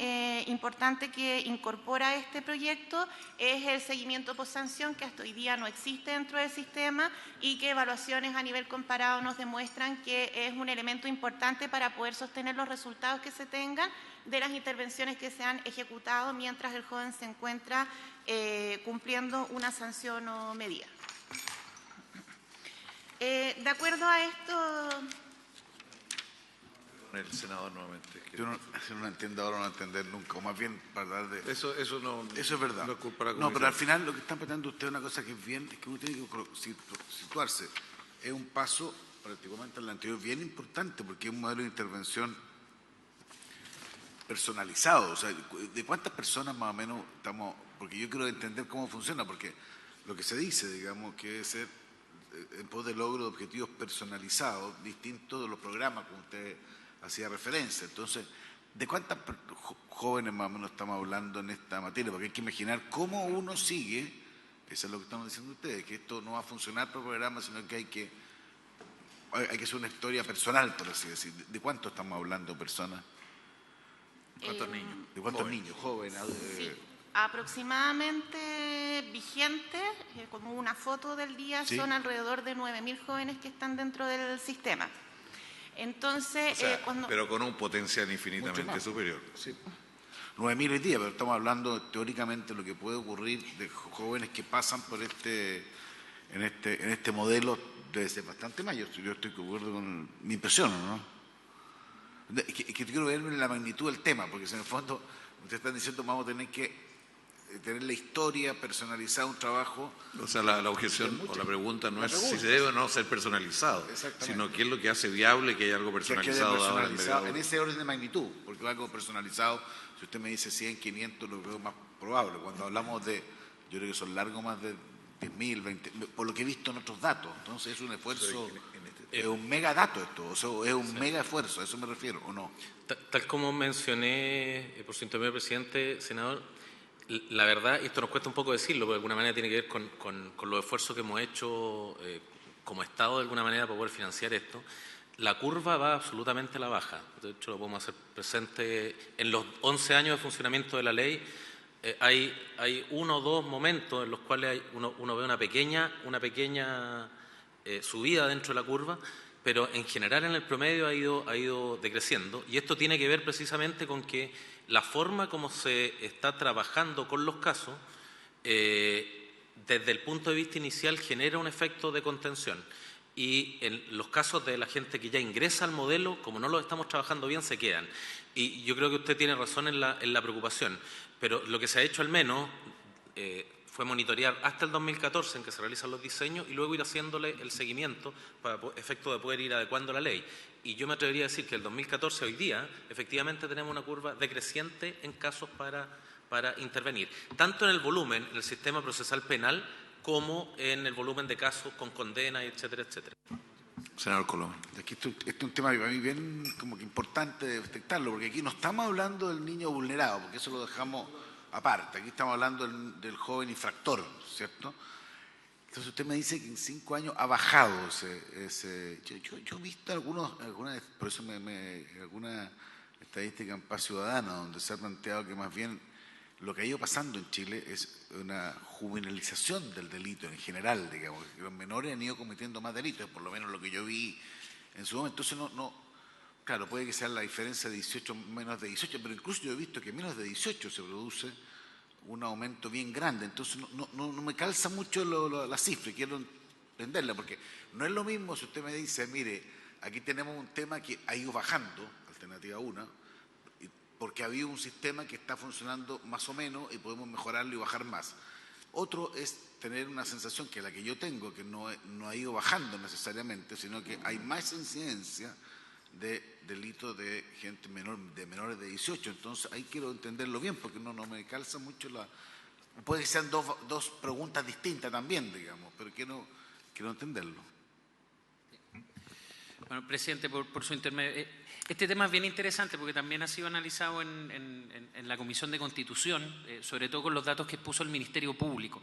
importante que incorpora este proyecto es el seguimiento post-sanción, que hasta hoy día no existe dentro del sistema y que evaluaciones a nivel comparado nos demuestran que es un elemento importante para poder sostener los resultados que se tengan de las intervenciones que se han ejecutado mientras el joven se encuentra cumpliendo una sanción o medida. De acuerdo a esto, con el senador nuevamente. Yo no entiendo ahora, no entender nunca, o más bien para hablar de... Eso no, eso es verdad. No es culpa de la no, pero comisión. al final lo que están planteando ustedes es una cosa que es bien, es que uno tiene que situarse. Es un paso, prácticamente en el anterior, bien importante, porque es un modelo de intervención personalizado. O sea, ¿de cuántas personas más o menos estamos? Porque yo quiero entender cómo funciona, porque lo que se dice, digamos, que es ser en pos de logro de objetivos personalizados, distintos de los programas como usted hacía referencia. Entonces, ¿de cuántas jóvenes más o menos estamos hablando en esta materia? Porque hay que imaginar cómo uno sigue, eso es lo que estamos diciendo ustedes, que esto no va a funcionar por programa, sino que hay que hacer una historia personal, por así decir. ¿De cuánto estamos hablando personas? ¿Cuántos niños? ¿De cuántos niños? Jóvenes. Sí. Aproximadamente vigentes, como una foto del día, ¿sí? Son alrededor de 9.000 jóvenes que están dentro del sistema. Entonces, o sea, pero con un potencial infinitamente superior. Sí. 9.000 hoy día, pero estamos hablando teóricamente de lo que puede ocurrir de jóvenes que pasan por en este modelo desde bastante más. Yo estoy de acuerdo con mi impresión, ¿no? Es que quiero ver la magnitud del tema, porque en el fondo ustedes están diciendo vamos a tener que tener la historia personalizada, un trabajo. O sea, la objeción o la pregunta no es si se debe o no ser personalizado, sino qué es lo que hace viable que haya algo personalizado. En ese orden de magnitud, porque algo personalizado, si usted me dice 100, 500, lo veo más probable. Cuando hablamos de, yo creo que son largos más de 10.000, 20, por lo que he visto en otros datos. Entonces es un esfuerzo, es un mega dato esto, o sea, es un mega esfuerzo, a eso me refiero, ¿o no? Tal como mencioné, por su intermedio, presidente, senador, la verdad, y esto nos cuesta un poco decirlo, porque de alguna manera tiene que ver con los esfuerzos que hemos hecho como Estado, de alguna manera, para poder financiar esto. La curva va absolutamente a la baja. De hecho, lo podemos hacer presente en los 11 años de funcionamiento de la ley. Hay uno o dos momentos en los cuales uno ve una pequeña subida dentro de la curva, pero en general en el promedio ha ido decreciendo, y esto tiene que ver precisamente con que la forma como se está trabajando con los casos desde el punto de vista inicial genera un efecto de contención, y en los casos de la gente que ya ingresa al modelo, como no lo estamos trabajando bien, se quedan. Y yo creo que usted tiene razón en la preocupación, pero lo que se ha hecho al menos fue monitorear hasta el 2014 en que se realizan los diseños y luego ir haciéndole el seguimiento para efecto de poder ir adecuando la ley. Y yo me atrevería a decir que el 2014 hoy día efectivamente tenemos una curva decreciente en casos para intervenir, tanto en el volumen, en el sistema procesal penal, como en el volumen de casos con condena, etcétera, etcétera. Senador Coloma. Aquí este es un tema para mí bien como que importante de detectarlo, porque aquí no estamos hablando del niño vulnerado, porque eso lo dejamos aparte. Aquí estamos hablando del joven infractor, ¿cierto? Entonces usted me dice que en 5 años ha bajado ese yo he visto algunas, por eso alguna estadística en Paz Ciudadana, donde se ha planteado que más bien lo que ha ido pasando en Chile es una juvenilización del delito en general, digamos, que los menores han ido cometiendo más delitos, por lo menos lo que yo vi en su momento. Entonces claro, puede que sea la diferencia de 18 menos de 18, pero incluso yo he visto que menos de 18 se produce un aumento bien grande. Entonces no me calza mucho la cifra, quiero entenderla, porque no es lo mismo si usted me dice, mire, aquí tenemos un tema que ha ido bajando, alternativa 1, porque ha habido un sistema que está funcionando más o menos y podemos mejorarlo y bajar más. Otro es tener una sensación que la que yo tengo, que no ha ido bajando necesariamente, sino que hay más incidencia de delitos de gente de menores de 18. Entonces ahí quiero entenderlo bien, porque no me calza mucho puede que sean dos preguntas distintas también, digamos, pero quiero entenderlo. Bueno, presidente, por su intermedio, este tema es bien interesante porque también ha sido analizado en la Comisión de Constitución, sobre todo con los datos que puso el Ministerio Público.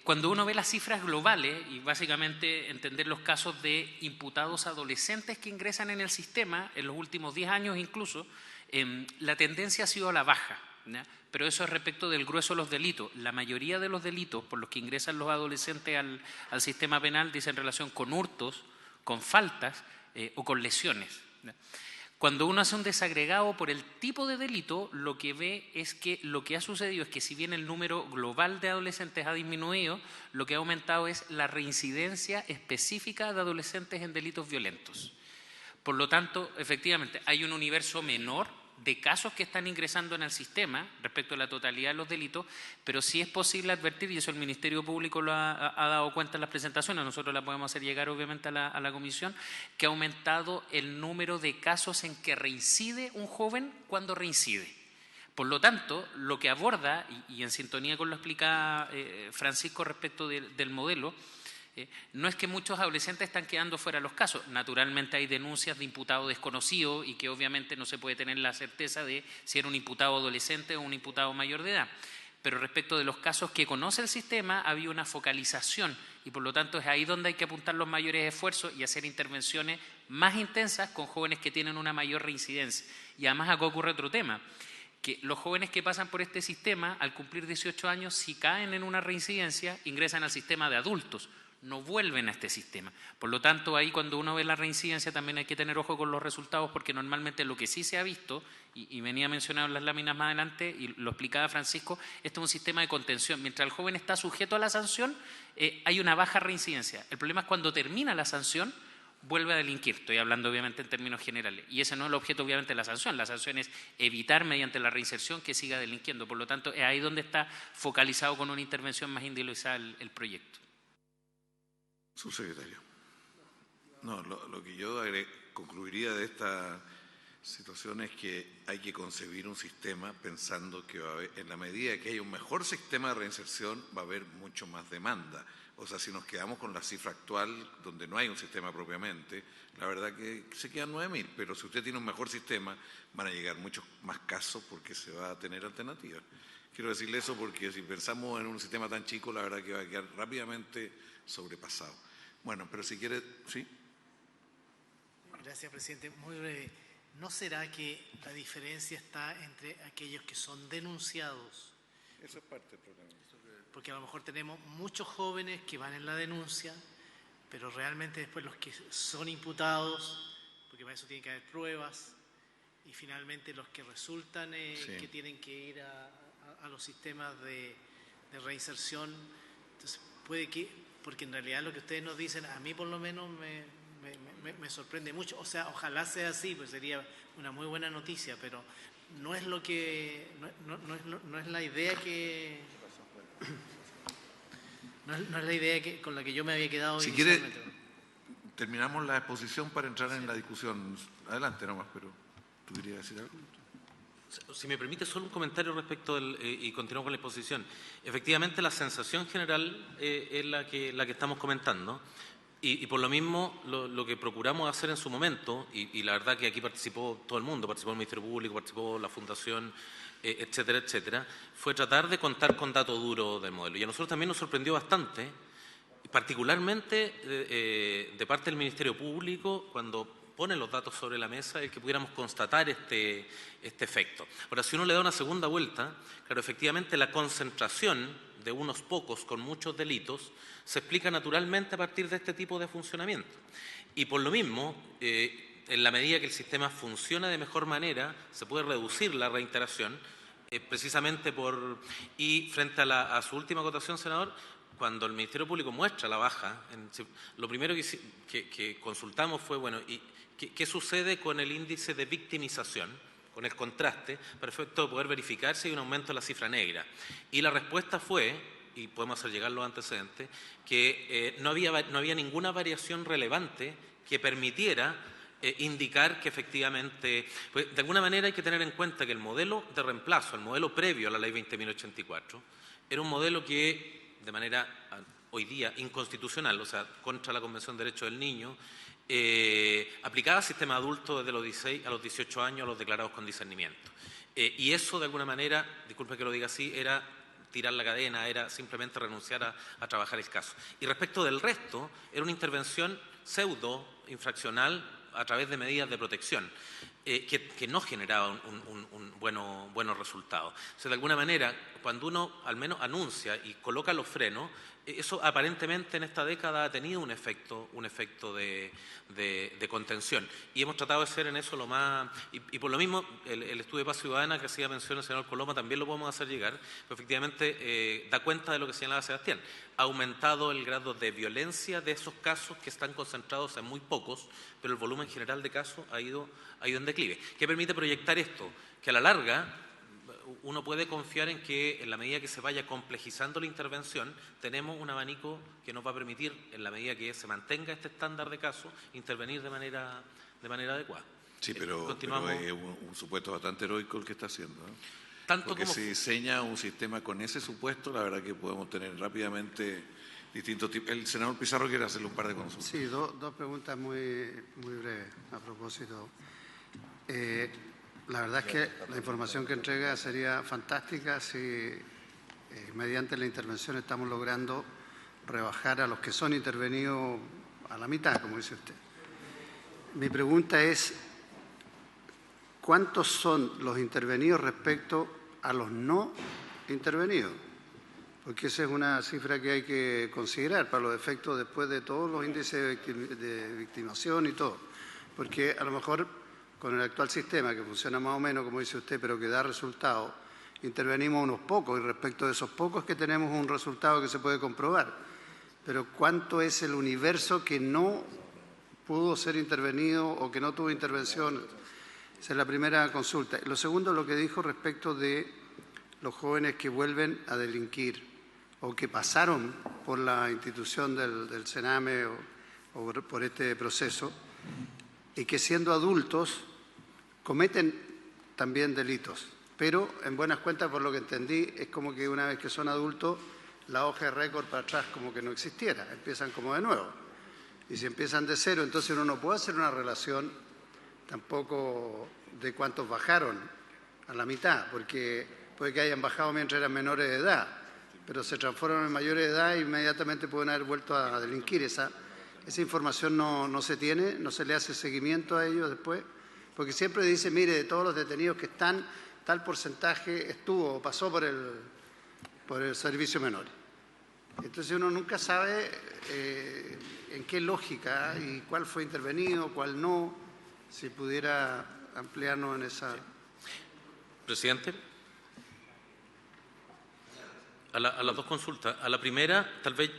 Cuando uno ve las cifras globales y básicamente entender los casos de imputados adolescentes que ingresan en el sistema en los últimos 10 años incluso, la tendencia ha sido a la baja, ¿ya? Pero eso es respecto del grueso de los delitos. La mayoría de los delitos por los que ingresan los adolescentes al sistema penal dicen relación con hurtos, con faltas o con lesiones, ¿ya? Cuando uno hace un desagregado por el tipo de delito, lo que ve es que lo que ha sucedido es que si bien el número global de adolescentes ha disminuido, lo que ha aumentado es la reincidencia específica de adolescentes en delitos violentos. Por lo tanto, efectivamente, hay un universo menor de casos que están ingresando en el sistema respecto a la totalidad de los delitos, pero sí es posible advertir, y eso el Ministerio Público lo ha dado cuenta en las presentaciones, nosotros la podemos hacer llegar obviamente a la Comisión, que ha aumentado el número de casos en que reincide un joven cuando reincide. Por lo tanto, lo que aborda, y en sintonía con lo explicaba Francisco respecto del modelo, no es que muchos adolescentes están quedando fuera de los casos. Naturalmente hay denuncias de imputado desconocido y que obviamente no se puede tener la certeza de si era un imputado adolescente o un imputado mayor de edad. Pero respecto de los casos que conoce el sistema, había una focalización y por lo tanto es ahí donde hay que apuntar los mayores esfuerzos y hacer intervenciones más intensas con jóvenes que tienen una mayor reincidencia. Y además acá ocurre otro tema, que los jóvenes que pasan por este sistema, al cumplir 18 años, si caen en una reincidencia, ingresan al sistema de adultos, no vuelven a este sistema. Por lo tanto, ahí cuando uno ve la reincidencia también hay que tener ojo con los resultados, porque normalmente lo que sí se ha visto, y venía mencionado en las láminas más adelante, y lo explicaba Francisco, este es un sistema de contención. Mientras el joven está sujeto a la sanción, hay una baja reincidencia. El problema es cuando termina la sanción, vuelve a delinquir. Estoy hablando obviamente en términos generales. Y ese no es el objeto obviamente de la sanción. La sanción es evitar mediante la reinserción que siga delinquiendo. Por lo tanto, es ahí donde está focalizado con una intervención más individualizada el proyecto. Subsecretario. No, lo que yo concluiría de esta situación es que hay que concebir un sistema pensando que va a haber, en la medida que haya un mejor sistema de reinserción, va a haber mucho más demanda. O sea, si nos quedamos con la cifra actual, donde no hay un sistema propiamente, la verdad que se quedan 9.000, pero si usted tiene un mejor sistema, van a llegar muchos más casos porque se va a tener alternativas. Quiero decirle eso porque si pensamos en un sistema tan chico, la verdad que va a quedar rápidamente sobrepasado. Bueno, pero si quiere, ¿sí? Gracias, presidente. Muy breve. ¿No será que la diferencia está entre aquellos que son denunciados? Eso es parte del problema. Porque a lo mejor tenemos muchos jóvenes que van en la denuncia, pero realmente después los que son imputados, porque para eso tiene que haber pruebas, y finalmente los que resultan que tienen que ir a los sistemas de reinserción. Entonces puede que, porque en realidad lo que ustedes nos dicen, a mí por lo menos me sorprende mucho. O sea, ojalá sea así, pues sería una muy buena noticia, pero no es lo que, no es la idea que, no es la idea con la que yo me había quedado. Si quiere, terminamos la exposición para entrar en la discusión. Adelante nomás, pero ¿tú querías decir algo? Si me permite, solo un comentario respecto y continúo con la exposición. Efectivamente, la sensación general es la que estamos comentando y por lo mismo lo que procuramos hacer en su momento, y la verdad que aquí participó todo el mundo, participó el Ministerio Público, participó la Fundación, etcétera, etcétera, fue tratar de contar con datos duros del modelo. Y a nosotros también nos sorprendió bastante, particularmente de parte del Ministerio Público, cuando pone los datos sobre la mesa, el que pudiéramos constatar este efecto. Ahora, si uno le da una segunda vuelta, claro, efectivamente la concentración de unos pocos con muchos delitos se explica naturalmente a partir de este tipo de funcionamiento. Y por lo mismo, en la medida que el sistema funciona de mejor manera, se puede reducir la reiteración, precisamente y frente a su última acotación, senador, cuando el Ministerio Público muestra la baja, lo primero que consultamos fue, bueno, ¿y qué sucede con el índice de victimización, con el contraste, para efecto de poder verificar si hay un aumento en la cifra negra? Y la respuesta fue, y podemos hacer llegar los antecedentes, que no había ninguna variación relevante que permitiera indicar que efectivamente, pues, de alguna manera hay que tener en cuenta que el modelo de reemplazo, el modelo previo a la Ley 20.084, era un modelo que de manera hoy día inconstitucional, o sea, contra la Convención de Derechos del Niño, aplicaba al sistema adulto desde los 16 a los 18 años a los declarados con discernimiento. Y eso, de alguna manera, disculpe que lo diga así, era tirar la cadena, era simplemente renunciar a trabajar el caso. Y respecto del resto, era una intervención pseudo-infraccional a través de medidas de protección, que no generaban buenos resultados. O sea, de alguna manera, cuando uno al menos anuncia y coloca los frenos, Eso aparentemente en esta década ha tenido un efecto de contención. Y hemos tratado de ser en eso lo más... Y por lo mismo, el estudio de paz ciudadana que hacía mención el senador Coloma también lo podemos hacer llegar, pero efectivamente da cuenta de lo que señalaba Sebastián. Ha aumentado el grado de violencia de esos casos que están concentrados en muy pocos, pero el volumen general de casos ha ido en declive. ¿Qué permite proyectar esto? Que a la larga uno puede confiar en que en la medida que se vaya complejizando la intervención, tenemos un abanico que nos va a permitir, en la medida que se mantenga este estándar de casos, intervenir de manera adecuada. Sí, pero es un supuesto bastante heroico el que está haciendo, ¿no? Porque si diseña un sistema con ese supuesto, la verdad que podemos tener rápidamente distintos tipos. El senador Pizarro quiere hacerle un par de consultas. Sí, dos preguntas muy breves a propósito. La verdad es que la información que entrega sería fantástica si mediante la intervención estamos logrando rebajar a los que son intervenidos a la mitad, como dice usted. Mi pregunta es, ¿cuántos son los intervenidos respecto a los no intervenidos? Porque esa es una cifra que hay que considerar para los efectos después de todos los índices de victimación y todo. Porque a lo mejor con el actual sistema, que funciona más o menos, como dice usted, pero que da resultados, intervenimos unos pocos y respecto de esos pocos que tenemos un resultado que se puede comprobar. Pero ¿cuánto es el universo que no pudo ser intervenido o que no tuvo intervención? Esa es la primera consulta. Lo segundo, lo que dijo respecto de los jóvenes que vuelven a delinquir o que pasaron por la institución del Sename o por este proceso y que siendo adultos cometen también delitos. Pero en buenas cuentas, por lo que entendí, es como que una vez que son adultos, la hoja de récord para atrás como que no existiera, empiezan como de nuevo. Y si empiezan de cero, entonces uno no puede hacer una relación tampoco de cuántos bajaron a la mitad, porque puede que hayan bajado mientras eran menores de edad, pero se transforman en mayores de edad e inmediatamente pueden haber vuelto a delinquir. Esa información no se tiene, no se le hace seguimiento a ellos después, porque siempre dice, mire, de todos los detenidos que están, tal porcentaje estuvo o pasó por el servicio menor. Entonces uno nunca sabe en qué lógica y cuál fue intervenido, cuál no, si pudiera ampliarnos en esa... Presidente. A las dos consultas. A la primera, tal vez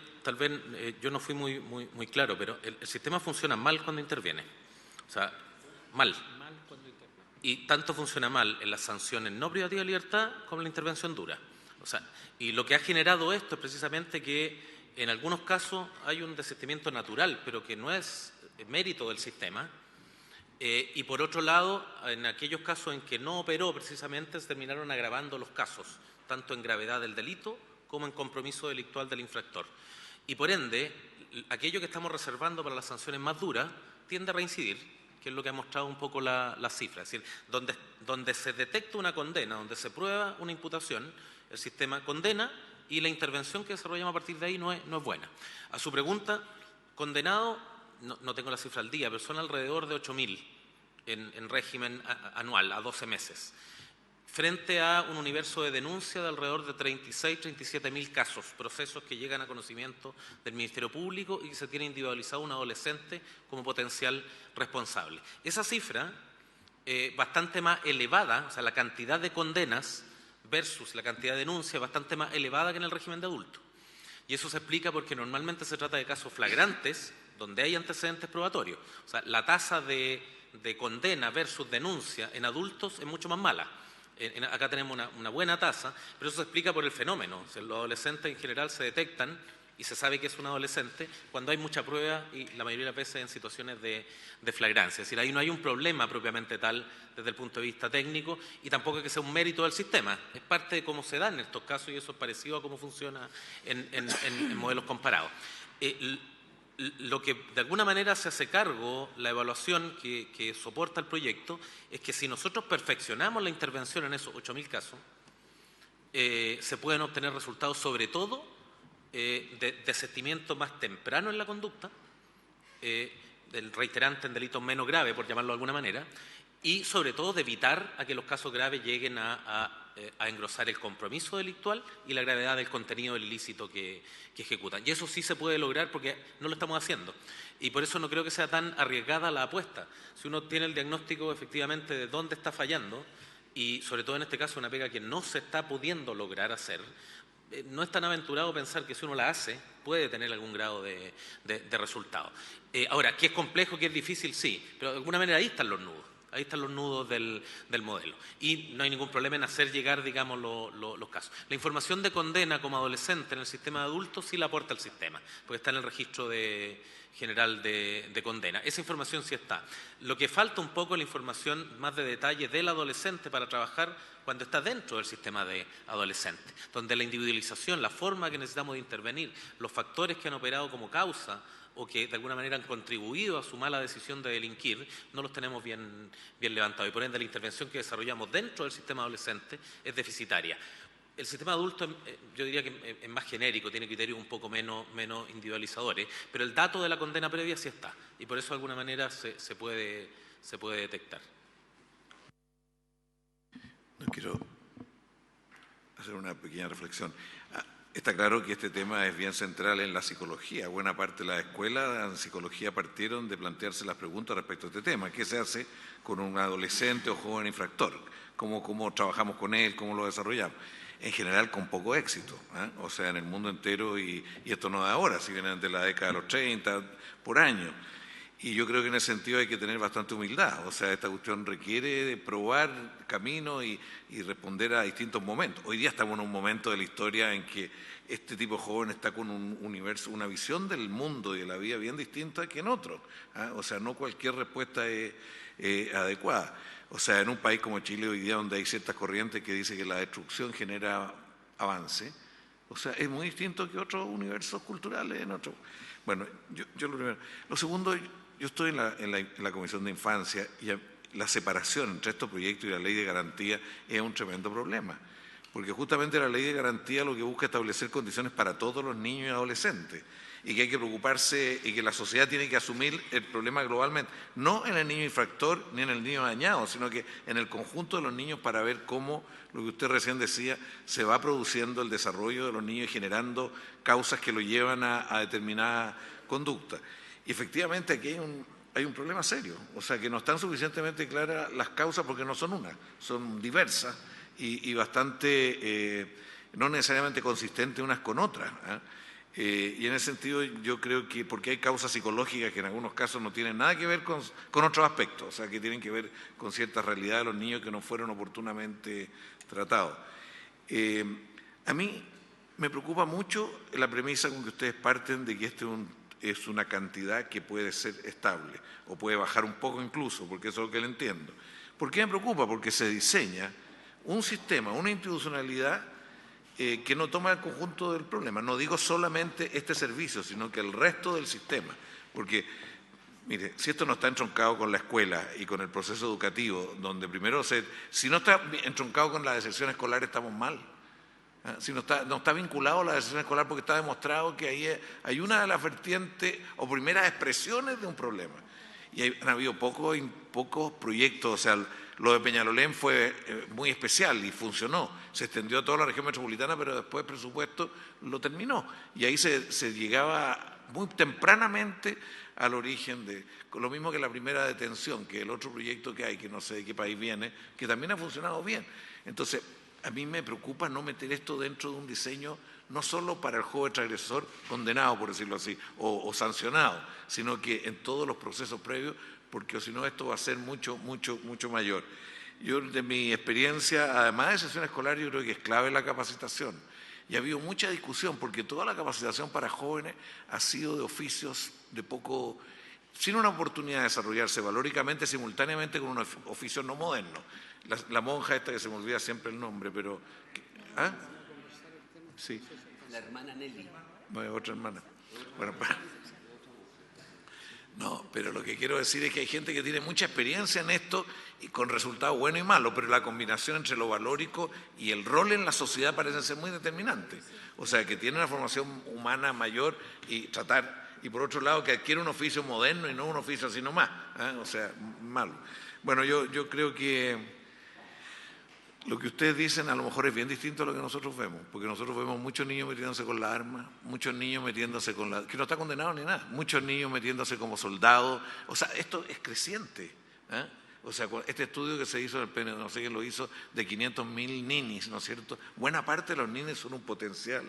yo no fui muy claro, pero el sistema funciona mal cuando interviene. O sea, mal. Y tanto funciona mal en las sanciones no privativas de libertad como en la intervención dura. O sea, y lo que ha generado esto es precisamente que en algunos casos hay un desistimiento natural, pero que no es mérito del sistema. Y por otro lado, en aquellos casos en que no operó precisamente, se terminaron agravando los casos, tanto en gravedad del delito como en compromiso delictual del infractor. Y por ende, aquello que estamos reservando para las sanciones más duras tiende a reincidir, que es lo que ha mostrado un poco la cifra. Es decir, donde se detecta una condena, donde se prueba una imputación, el sistema condena y la intervención que desarrollamos a partir de ahí no es buena. A su pregunta, condenado, no tengo la cifra al día, pero son alrededor de 8.000 en régimen anual, a 12 meses, frente a un universo de denuncia de alrededor de 36.000-37.000 casos, procesos que llegan a conocimiento del Ministerio Público y que se tiene individualizado un adolescente como potencial responsable. Esa cifra, bastante más elevada, o sea, la cantidad de condenas versus la cantidad de denuncias, bastante más elevada que en el régimen de adultos. Y eso se explica porque normalmente se trata de casos flagrantes, donde hay antecedentes probatorios. O sea, la tasa de condena versus denuncia en adultos es mucho más mala. Acá tenemos una buena tasa, pero eso se explica por el fenómeno. O sea, los adolescentes en general se detectan y se sabe que es un adolescente cuando hay mucha prueba y la mayoría de las veces en situaciones de flagrancia. Es decir, ahí no hay un problema propiamente tal desde el punto de vista técnico y tampoco es que sea un mérito del sistema. Es parte de cómo se dan en estos casos y eso es parecido a cómo funciona en modelos comparados. Lo que de alguna manera se hace cargo, la evaluación que soporta el proyecto, es que si nosotros perfeccionamos la intervención en esos 8.000 casos, se pueden obtener resultados sobre todo de desistimiento más temprano en la conducta, del reiterante en delitos menos graves, por llamarlo de alguna manera, y sobre todo de evitar a que los casos graves lleguen a a engrosar el compromiso delictual y la gravedad del contenido del ilícito que ejecutan. Y eso sí se puede lograr porque no lo estamos haciendo. Y por eso no creo que sea tan arriesgada la apuesta. Si uno tiene el diagnóstico efectivamente de dónde está fallando, y sobre todo en este caso una pega que no se está pudiendo lograr hacer, no es tan aventurado pensar que si uno la hace puede tener algún grado de resultado. Ahora, que es complejo, que es difícil, sí, pero de alguna manera ahí están los nudos. Ahí están los nudos del modelo. Y no hay ningún problema en hacer llegar, digamos, los casos. La información de condena como adolescente en el sistema de adultos sí la aporta el sistema, porque está en el registro general de condena. Esa información sí está. Lo que falta un poco es la información más de detalle del adolescente para trabajar cuando está dentro del sistema de adolescente, donde la individualización, la forma que necesitamos de intervenir, los factores que han operado como causa o que de alguna manera han contribuido a su mala decisión de delinquir, no los tenemos bien levantados. Y por ende la intervención que desarrollamos dentro del sistema adolescente es deficitaria. El sistema adulto, yo diría que es más genérico, tiene criterios un poco menos individualizadores, pero el dato de la condena previa sí está, y por eso de alguna manera se puede detectar. No quiero hacer una pequeña reflexión. Está claro que este tema es bien central en la psicología. Buena parte de las escuelas en psicología partieron de plantearse las preguntas respecto a este tema. ¿Qué se hace con un adolescente o joven infractor? ¿Cómo trabajamos con él? ¿Cómo lo desarrollamos? En general con poco éxito, ¿eh? O sea, en el mundo entero, y esto no de ahora, si vienen de la década de los 30, por año. Y yo creo que en ese sentido hay que tener bastante humildad. O sea, esta cuestión requiere de probar camino y responder a distintos momentos. Hoy día estamos en un momento de la historia en que este tipo de joven está con un universo, una visión del mundo y de la vida bien distinta que en otro, ¿eh? O sea, no cualquier respuesta es adecuada. O sea, en un país como Chile hoy día, donde hay ciertas corrientes que dicen que la destrucción genera avance, o sea, es muy distinto que otros universos culturales en otros. Bueno, yo lo primero. Lo segundo, yo estoy en la Comisión de Infancia y la separación entre estos proyectos y la Ley de Garantía es un tremendo problema, porque justamente la Ley de Garantía lo que busca es establecer condiciones para todos los niños y adolescentes, y que hay que preocuparse y que la sociedad tiene que asumir el problema globalmente, no en el niño infractor ni en el niño dañado, sino que en el conjunto de los niños, para ver cómo, lo que usted recién decía, se va produciendo el desarrollo de los niños y generando causas que lo llevan a determinada conducta. Y efectivamente aquí hay un problema serio, o sea que no están suficientemente claras las causas porque no son una, son diversas y bastante, no necesariamente consistentes unas con otras, ¿eh? Y en ese sentido yo creo que, porque hay causas psicológicas que en algunos casos no tienen nada que ver con otros aspectos, o sea que tienen que ver con ciertas realidades de los niños que no fueron oportunamente tratados. A mí me preocupa mucho la premisa con que ustedes parten de que es una cantidad que puede ser estable o puede bajar un poco incluso, porque eso es lo que le entiendo. ¿Por qué me preocupa? Porque se diseña un sistema, una institucionalidad que no toma el conjunto del problema. No digo solamente este servicio, sino que el resto del sistema. Porque, mire, si esto no está entroncado con la escuela y con el proceso educativo, donde primero si no está entroncado con la deserción escolar, estamos mal. Si no está vinculado a la deserción escolar, porque está demostrado que ahí hay una de las vertientes o primeras expresiones de un problema. Y han habido pocos proyectos, o sea, lo de Peñalolén fue muy especial y funcionó. Se extendió a toda la región metropolitana, pero después el presupuesto lo terminó. Y ahí se llegaba muy tempranamente al origen lo mismo que la primera detención, que el otro proyecto que hay, que no sé de qué país viene, que también ha funcionado bien. Entonces, a mí me preocupa no meter esto dentro de un diseño no solo para el joven transgresor condenado, por decirlo así, o sancionado, sino que en todos los procesos previos, porque si no esto va a ser mucho mayor. Yo, de mi experiencia, además de sesión escolar, yo creo que es clave la capacitación. Y ha habido mucha discusión, porque toda la capacitación para jóvenes ha sido de oficios sin una oportunidad de desarrollarse valóricamente simultáneamente con unos oficios no modernos. La monja esta, que se me olvida siempre el nombre, pero... ¿Ah? Sí. La hermana Nelly. No, otra hermana. Bueno, no, pero lo que quiero decir es que hay gente que tiene mucha experiencia en esto y con resultados buenos y malos, pero la combinación entre lo valórico y el rol en la sociedad parece ser muy determinante. O sea, que tiene una formación humana mayor y por otro lado que adquiere un oficio moderno y no un oficio así nomás, ¿eh? O sea, malo. Bueno, yo creo que Lo que ustedes dicen a lo mejor es bien distinto a lo que nosotros vemos, porque nosotros vemos muchos niños metiéndose con la arma, muchos niños metiéndose con la... que no está condenado ni nada, muchos niños metiéndose como soldados. O sea, esto es creciente, ¿eh? O sea, este estudio que se hizo en el PNUD, no sé quién lo hizo, de 500.000 ninis, ¿no es cierto? Buena parte de los ninis son un potencial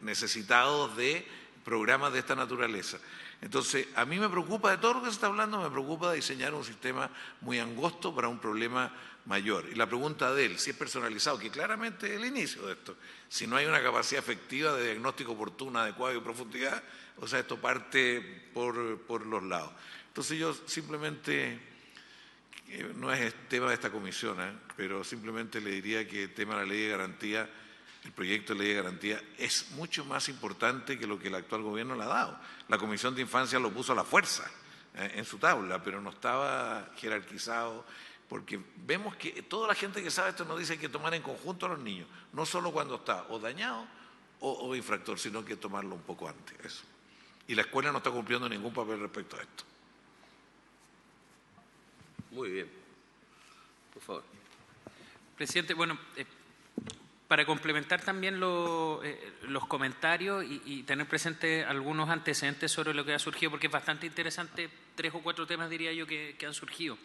necesitados de programas de esta naturaleza. Entonces, a mí me preocupa de todo lo que se está hablando, me preocupa diseñar un sistema muy angosto para un problema mayor. Y la pregunta de él, si es personalizado, que claramente es el inicio de esto, si no hay una capacidad efectiva de diagnóstico oportuno, adecuado y profundidad, o sea, esto parte por los lados. Entonces yo simplemente, no es tema de esta comisión, pero simplemente le diría que el tema de la ley de garantía, el proyecto de ley de garantía es mucho más importante que lo que el actual gobierno le ha dado. La Comisión de Infancia lo puso a la fuerza en su tabla, pero no estaba jerarquizado, porque vemos que toda la gente que sabe esto nos dice que hay que tomar en conjunto a los niños, no solo cuando está o dañado o infractor, sino que tomarlo un poco antes. Eso. Y la escuela no está cumpliendo ningún papel respecto a esto. Muy bien. Por favor. Presidente, bueno, para complementar también los comentarios y tener presente algunos antecedentes sobre lo que ha surgido, porque es bastante interesante, 3 o 4 temas diría yo que han surgido.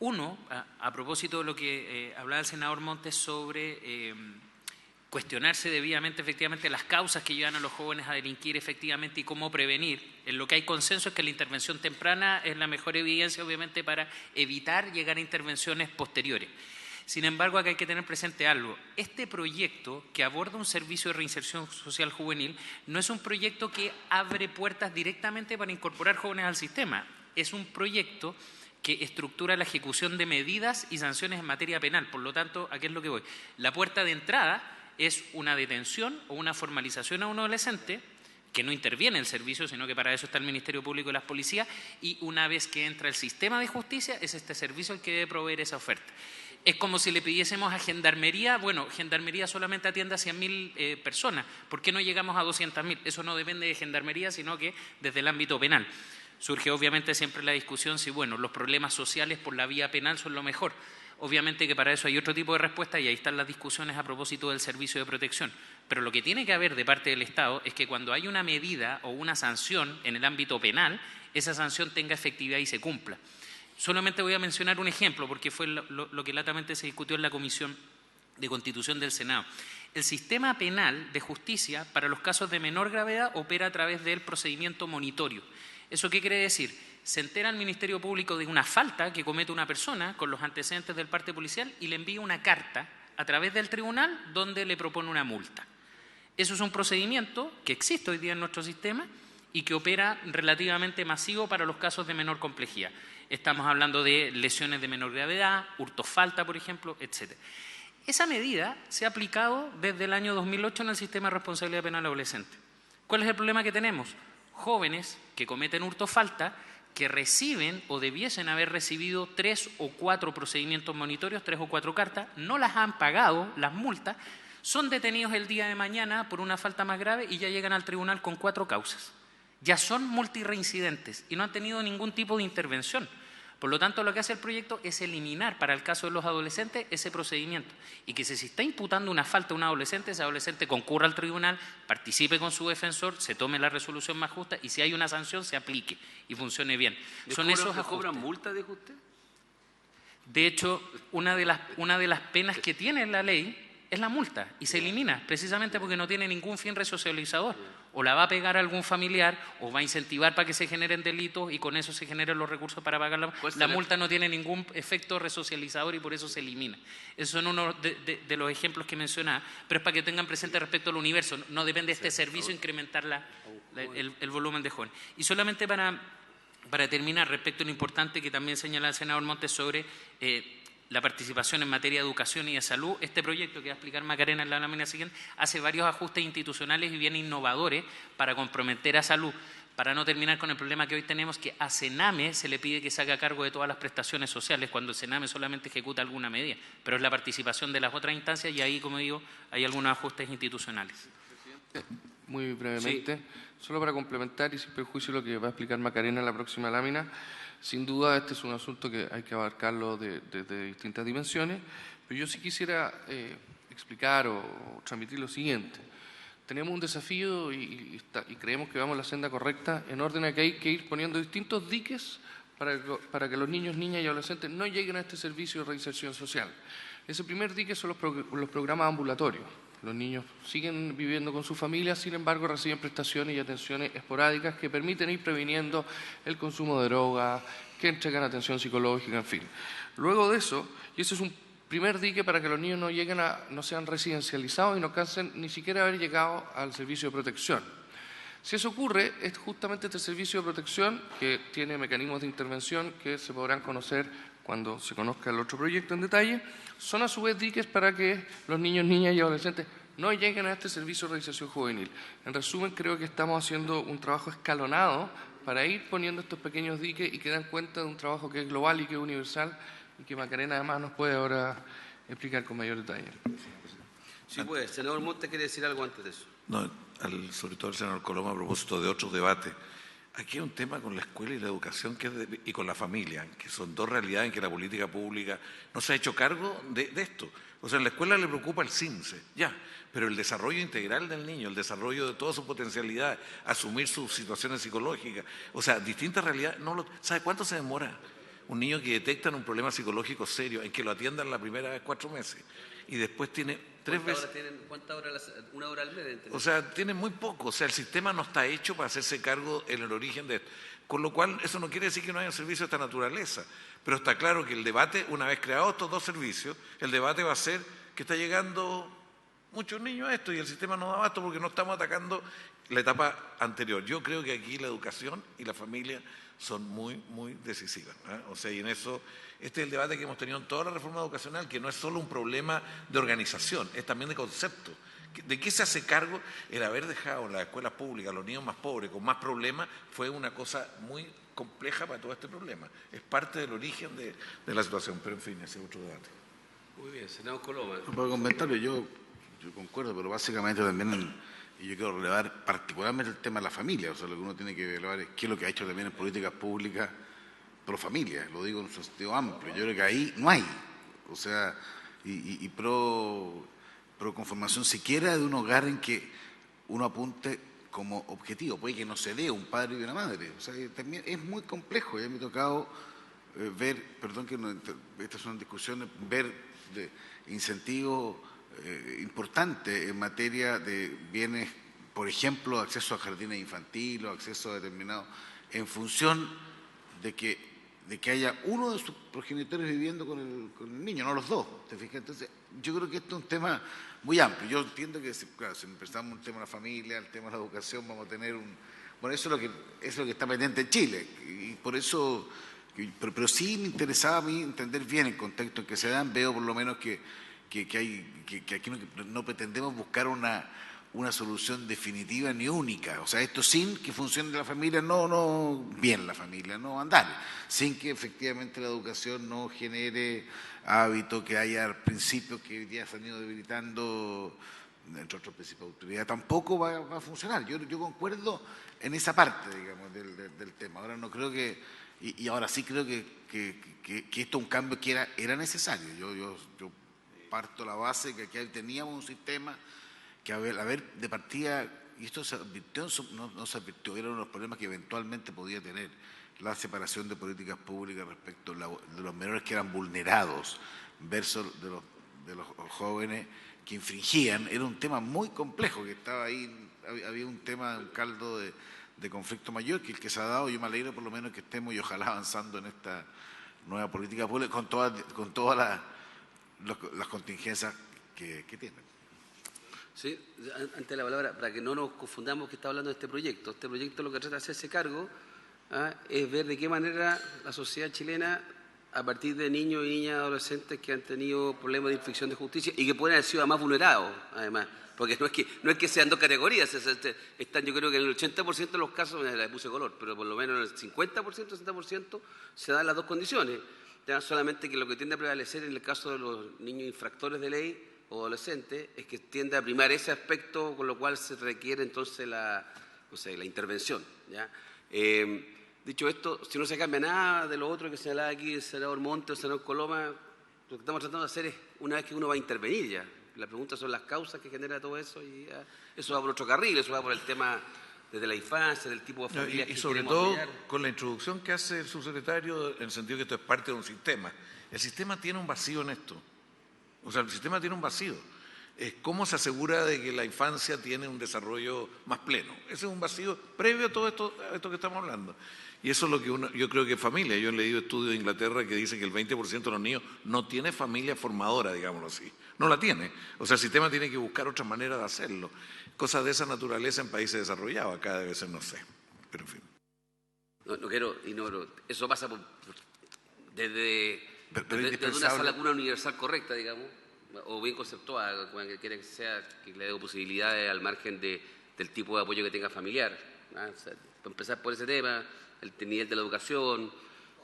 Uno, a propósito de lo que hablaba el senador Montes sobre cuestionarse debidamente efectivamente las causas que llevan a los jóvenes a delinquir efectivamente y cómo prevenir. En lo que hay consenso es que la intervención temprana es la mejor evidencia obviamente para evitar llegar a intervenciones posteriores. Sin embargo, acá hay que tener presente algo. Este proyecto que aborda un servicio de reinserción social juvenil no es un proyecto que abre puertas directamente para incorporar jóvenes al sistema. Es un proyecto que estructura la ejecución de medidas y sanciones en materia penal. Por lo tanto, ¿a qué es lo que voy? La puerta de entrada es una detención o una formalización a un adolescente que no interviene el servicio, sino que para eso está el Ministerio Público y las policías, y una vez que entra el sistema de justicia, es este servicio el que debe proveer esa oferta. Es como si le pidiésemos a Gendarmería, bueno, Gendarmería solamente atiende a 100.000 personas, ¿por qué no llegamos a 200.000? Eso no depende de Gendarmería, sino que desde el ámbito penal. Surge obviamente siempre la discusión si, bueno, los problemas sociales por la vía penal son lo mejor. Obviamente que para eso hay otro tipo de respuesta y ahí están las discusiones a propósito del servicio de protección. Pero lo que tiene que haber de parte del Estado es que cuando hay una medida o una sanción en el ámbito penal, esa sanción tenga efectividad y se cumpla. Solamente voy a mencionar un ejemplo porque fue lo que latamente se discutió en la Comisión de Constitución del Senado. El sistema penal de justicia para los casos de menor gravedad opera a través del procedimiento monitorio. ¿Eso qué quiere decir? Se entera al Ministerio Público de una falta que comete una persona con los antecedentes del parte policial y le envía una carta a través del tribunal donde le propone una multa. Eso es un procedimiento que existe hoy día en nuestro sistema y que opera relativamente masivo para los casos de menor complejidad. Estamos hablando de lesiones de menor gravedad, hurto-falta, por ejemplo, etc. Esa medida se ha aplicado desde el año 2008 en el sistema de responsabilidad penal adolescente. ¿Cuál es el problema que tenemos? Jóvenes que cometen hurto-falta que reciben o debiesen haber recibido 3 o 4 procedimientos monitorios, 3 o 4 cartas, no las han pagado, las multas, son detenidos el día de mañana por una falta más grave y ya llegan al tribunal con 4 causas. Ya son multireincidentes y no han tenido ningún tipo de intervención. Por lo tanto, lo que hace el proyecto es eliminar, para el caso de los adolescentes, ese procedimiento. Y que si se está imputando una falta a un adolescente, ese adolescente concurra al tribunal, participe con su defensor, se tome la resolución más justa y si hay una sanción, se aplique y funcione bien. Son esos ajustes. ¿Cobran multa de usted? De hecho, una de las penas que tiene la ley es la multa y se elimina precisamente porque no tiene ningún fin resocializador. O la va a pegar a algún familiar o va a incentivar para que se generen delitos y con eso se generen los recursos para pagar la multa. No tiene ningún efecto resocializador y por eso se elimina. Esos son uno de los ejemplos que mencionaba, pero es para que tengan presente respecto al universo. No depende de este servicio incrementar el volumen de jóvenes. Y solamente para terminar, respecto a lo importante que también señala el senador Montes sobre la participación en materia de educación y de salud, este proyecto que va a explicar Macarena en la lámina siguiente hace varios ajustes institucionales y bien innovadores para comprometer a salud. Para no terminar con el problema que hoy tenemos, que a Sename se le pide que se haga cargo de todas las prestaciones sociales, cuando el Sename solamente ejecuta alguna medida, pero es la participación de las otras instancias y ahí, como digo, hay algunos ajustes institucionales. muy brevemente, solo para complementar y sin perjuicio lo que va a explicar Macarena en la próxima lámina. Sin duda este es un asunto que hay que abarcarlo desde distintas dimensiones, pero yo sí quisiera explicar o transmitir lo siguiente. Tenemos un desafío y creemos que vamos en la senda correcta en orden a que hay que ir poniendo distintos diques para que los niños, niñas y adolescentes no lleguen a este servicio de reinserción social. Ese primer dique son los programas ambulatorios. Los niños siguen viviendo con sus familias, sin embargo reciben prestaciones y atenciones esporádicas que permiten ir previniendo el consumo de drogas, que entregan atención psicológica, en fin. Luego de eso, y ese es un primer dique para que los niños no sean residencializados y no cansen ni siquiera haber llegado al servicio de protección. Si eso ocurre, es justamente este servicio de protección que tiene mecanismos de intervención que se podrán conocer cuando se conozca el otro proyecto en detalle, son a su vez diques para que los niños, niñas y adolescentes no lleguen a este servicio de reinserción juvenil. En resumen, creo que estamos haciendo un trabajo escalonado para ir poniendo estos pequeños diques y que dan cuenta de un trabajo que es global y que es universal y que Macarena además nos puede ahora explicar con mayor detalle. Sí, pues, senador Montes quiere decir algo antes de eso. No, sobre todo el senador Coloma a propósito de otros debates. Aquí hay un tema con la escuela y la educación y con la familia, que son dos realidades en que la política pública no se ha hecho cargo de esto. O sea, en la escuela le preocupa el CINCE, ya, pero el desarrollo integral del niño, el desarrollo de toda su potencialidad, asumir sus situaciones psicológicas, o sea, distintas realidades, ¿sabe cuánto se demora? Un niño que detectan un problema psicológico serio, en que lo atiendan la primera vez 4 meses, y después tiene 3 veces... ¿Cuántas horas? ¿1 hora al mes? O sea, tiene muy poco. O sea, el sistema no está hecho para hacerse cargo en el origen de esto. Con lo cual, eso no quiere decir que no haya un servicio de esta naturaleza. Pero está claro que el debate, una vez creados estos dos servicios, el debate va a ser que está llegando muchos niños a esto y el sistema no da abasto porque no estamos atacando la etapa anterior. Yo creo que aquí la educación y la familia son muy, muy decisivas, ¿eh? O sea, y en eso, este es el debate que hemos tenido en toda la reforma educacional, que no es solo un problema de organización, es también de concepto. ¿De qué se hace cargo? El haber dejado en las escuelas públicas a los niños más pobres, con más problemas, fue una cosa muy compleja para todo este problema. Es parte del origen de la situación, pero en fin, ese es otro debate. Muy bien, senador Coloma. Para comentarlo, yo concuerdo, pero básicamente también... Y yo quiero relevar particularmente el tema de la familia, o sea, lo que uno tiene que relevar es qué es lo que ha hecho también en políticas públicas pro familia, lo digo en un sentido amplio. Yo creo que ahí no hay, o sea, y pro conformación siquiera de un hogar en que uno apunte como objetivo, puede que no se dé un padre y una madre, o sea, también es muy complejo. Ya me ha tocado ver, perdón que no, estas son discusiones, ver de incentivos importante en materia de bienes, por ejemplo, acceso a jardines infantiles, acceso a determinados, en función de que haya uno de sus progenitores viviendo con el niño, no los dos, ¿te fijas? Entonces, yo creo que esto es un tema muy amplio. Yo entiendo que, claro, si empezamos el tema de la familia, el tema de la educación, vamos a tener bueno, eso es lo que está pendiente en Chile, y por eso, pero sí me interesaba a mí entender bien el contexto en que se dan. Veo por lo menos que aquí no pretendemos buscar una solución definitiva ni única. O sea, esto sin que funcione la familia, no bien la familia, no andar. Sin que efectivamente la educación no genere hábitos, que haya principios que hoy día se han ido debilitando, entre otros principios de autoridad, tampoco va a funcionar. Yo concuerdo en esa parte, digamos, del tema. Ahora no creo que... Y ahora sí creo que esto es un cambio que era necesario. Yo parto la base que aquí teníamos un sistema que, a ver, de partida, y esto se advirtió, no se advirtió, eran unos problemas que eventualmente podía tener la separación de políticas públicas respecto de los menores que eran vulnerados versus de los jóvenes que infringían. Era un tema muy complejo que estaba ahí, había un caldo de conflicto mayor que el que se ha dado. Yo me alegro por lo menos que estemos y ojalá avanzando en esta nueva política pública con todas las contingencias que tienen. Sí, antes de la palabra, para que no nos confundamos que está hablando de este proyecto. Este proyecto lo que trata de hacerse cargo es ver de qué manera la sociedad chilena, a partir de niños y niñas adolescentes que han tenido problemas de infracción de justicia y que pueden haber sido más vulnerados, además, porque no es que sean dos categorías, están, yo creo que en el 80% de los casos, le puse color, pero por lo menos en el 50%, 60% se dan las dos condiciones. Solamente que lo que tiende a prevalecer en el caso de los niños infractores de ley o adolescente, es que tiende a primar ese aspecto, con lo cual se requiere entonces la intervención, ¿ya? Dicho esto, si no se cambia nada de lo otro que señalaba aquí el senador Monte o el senador Coloma, lo que estamos tratando de hacer es, una vez que uno va a intervenir ya, la pregunta son las causas que genera todo eso, y ya, eso va por otro carril, eso va por el tema desde la infancia, del tipo de familia y sobre todo con la introducción que hace el subsecretario, en el sentido que esto es parte de un sistema. El sistema tiene un vacío en esto. O sea, el sistema tiene un vacío. ¿Cómo se asegura de que la infancia tiene un desarrollo más pleno? Ese es un vacío previo a todo esto que estamos hablando. Y eso es lo que yo creo que es familia. Yo he leído estudios de Inglaterra que dicen que el 20% de los niños no tiene familia formadora, digámoslo así. No la tiene. O sea, el sistema tiene que buscar otra manera de hacerlo. Cosas de esa naturaleza en países desarrollados. Acá debe ser, no sé. Pero en fin. Eso pasa desde una sala cuna universal correcta, digamos, o bien conceptuada, que quiera que sea, que le dé posibilidades al margen del tipo de apoyo que tenga familiar. ¿Ah? O sea, para empezar por ese tema, el nivel de la educación,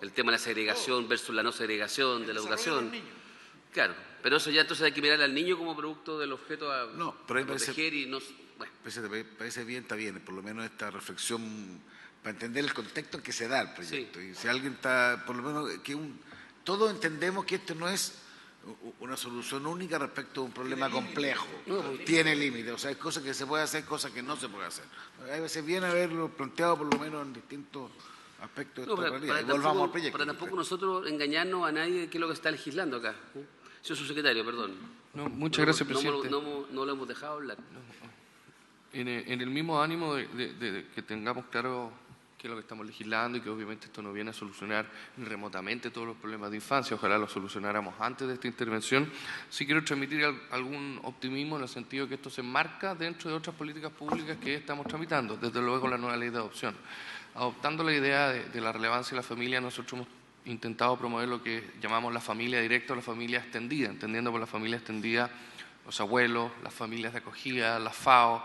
el tema de la segregación versus la no segregación de la educación. Claro, pero eso ya entonces hay que mirar al niño como producto del objeto a proteger y no... Bueno. Parece bien, está bien, por lo menos esta reflexión para entender el contexto en que se da el proyecto. Sí. Y si alguien está, por lo menos, todos entendemos que esto no es una solución única respecto a un problema complejo. Tiene límites, o sea, hay cosas que se pueden hacer, cosas que no se pueden hacer. A veces viene haberlo planteado por lo menos en distintos aspectos de esta realidad. Volvamos al proyecto. Para tampoco nosotros engañarnos a nadie de qué es lo que está legislando acá. Señor subsecretario, perdón. No, muchas gracias, presidente. No lo hemos dejado hablar. En el mismo ánimo de que tengamos claro qué es lo que estamos legislando y que obviamente esto no viene a solucionar remotamente todos los problemas de infancia, ojalá los solucionáramos antes de esta intervención, sí quiero transmitir algún optimismo en el sentido de que esto se enmarca dentro de otras políticas públicas que estamos tramitando, desde luego la nueva ley de adopción. Adoptando la idea de la relevancia de la familia, nosotros hemos intentado promover lo que llamamos la familia directa o la familia extendida, entendiendo por la familia extendida los abuelos, las familias de acogida, las FAO,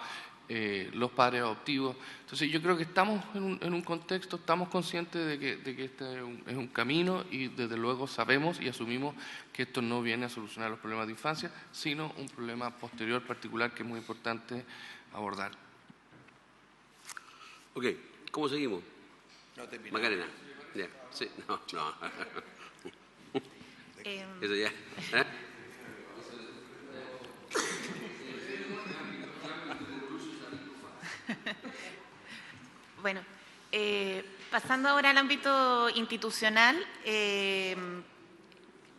los padres adoptivos. Entonces yo creo que estamos en un contexto, estamos conscientes de que este es un camino y desde luego sabemos y asumimos que esto no viene a solucionar los problemas de infancia, sino un problema posterior particular que es muy importante abordar. Ok, ¿cómo seguimos? Macarena. Ya, sí, no. Eso ya. Bueno, pasando ahora al ámbito institucional,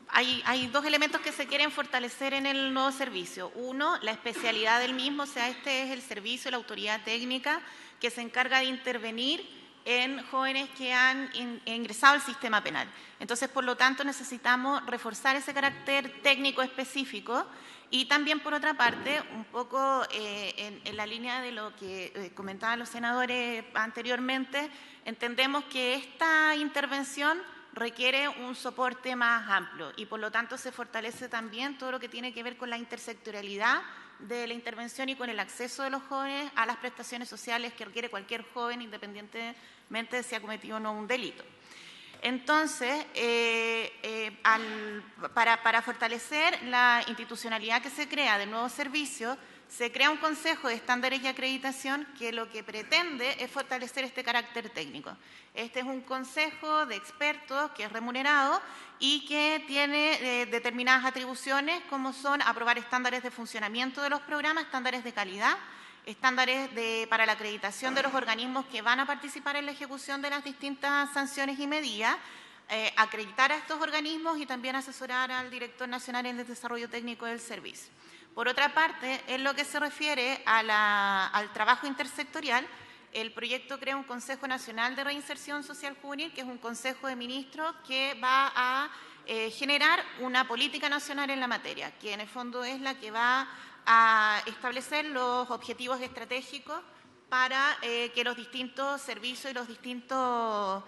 hay dos elementos que se quieren fortalecer en el nuevo servicio. Uno, la especialidad del mismo, o sea, este es el servicio, la autoridad técnica que se encarga de intervenir en jóvenes que han ingresado al sistema penal. Entonces, por lo tanto, necesitamos reforzar ese carácter técnico específico y también, por otra parte, un poco en la línea de lo que comentaban los senadores anteriormente, entendemos que esta intervención requiere un soporte más amplio y, por lo tanto, se fortalece también todo lo que tiene que ver con la intersectorialidad de la intervención y con el acceso de los jóvenes a las prestaciones sociales que requiere cualquier joven, independientemente de si ha cometido o no un delito. Entonces, para fortalecer la institucionalidad que se crea del nuevo servicio, se crea un Consejo de Estándares y Acreditación que lo que pretende es fortalecer este carácter técnico. Este es un consejo de expertos que es remunerado y que tiene determinadas atribuciones como son aprobar estándares de funcionamiento de los programas, estándares de calidad, estándares para la acreditación de los organismos que van a participar en la ejecución de las distintas sanciones y medidas, acreditar a estos organismos y también asesorar al Director Nacional en el Desarrollo Técnico del Servicio. Por otra parte, en lo que se refiere al trabajo intersectorial, el proyecto crea un Consejo Nacional de Reinserción Social Juvenil, que es un consejo de ministros que va a generar una política nacional en la materia, que en el fondo es la que va a establecer los objetivos estratégicos para que los distintos servicios y los distintos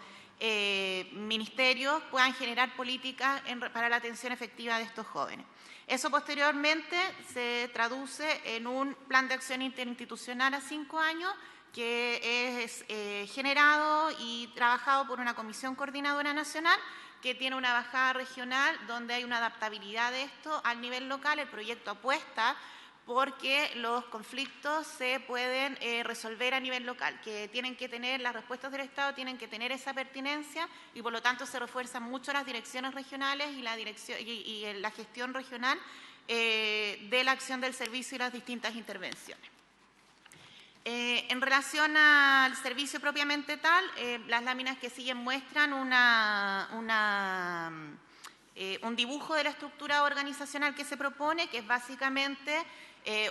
ministerios puedan generar políticas para la atención efectiva de estos jóvenes. Eso posteriormente se traduce en un plan de acción interinstitucional a 5 años que es generado y trabajado por una comisión coordinadora nacional que tiene una bajada regional donde hay una adaptabilidad de esto al nivel local. El proyecto apuesta porque los conflictos se pueden resolver a nivel local, que tienen que tener, las respuestas del Estado tienen que tener esa pertinencia y por lo tanto se refuerzan mucho las direcciones regionales y la gestión regional de la acción del servicio y las distintas intervenciones. En relación al servicio propiamente tal, las láminas que siguen muestran un dibujo de la estructura organizacional que se propone, que es básicamente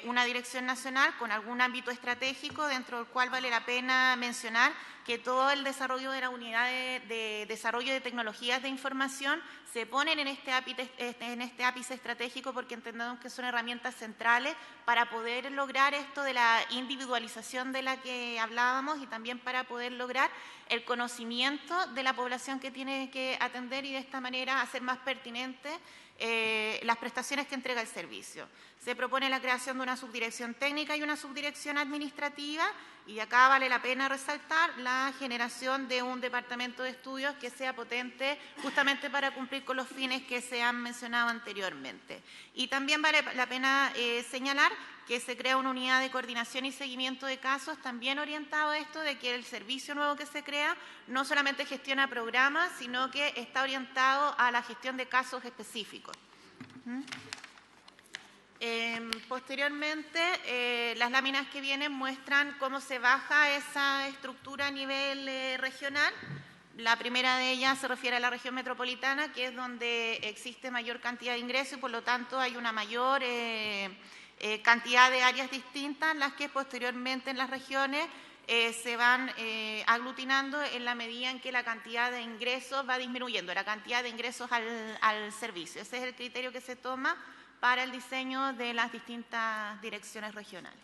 una dirección nacional con algún ámbito estratégico, dentro del cual vale la pena mencionar que todo el desarrollo de la unidad de desarrollo de tecnologías de información se ponen en este ápice estratégico porque entendemos que son herramientas centrales para poder lograr esto de la individualización de la que hablábamos y también para poder lograr el conocimiento de la población que tiene que atender y de esta manera hacer más pertinente las prestaciones que entrega el servicio. Se propone la creación de una subdirección técnica y una subdirección administrativa y acá vale la pena resaltar la generación de un departamento de estudios que sea potente justamente para cumplir con los fines que se han mencionado anteriormente. Y también vale la pena señalar que se crea una unidad de coordinación y seguimiento de casos también orientado a esto de que el servicio nuevo que se crea no solamente gestiona programas, sino que está orientado a la gestión de casos específicos. Posteriormente, las láminas que vienen muestran cómo se baja esa estructura a nivel regional. La primera de ellas se refiere a la región metropolitana, que es donde existe mayor cantidad de ingresos y por lo tanto hay una mayor cantidad de áreas distintas, las que posteriormente en las regiones se van aglutinando en la medida en que la cantidad de ingresos va disminuyendo, la cantidad de ingresos al servicio. Ese es el criterio que se toma para el diseño de las distintas direcciones regionales.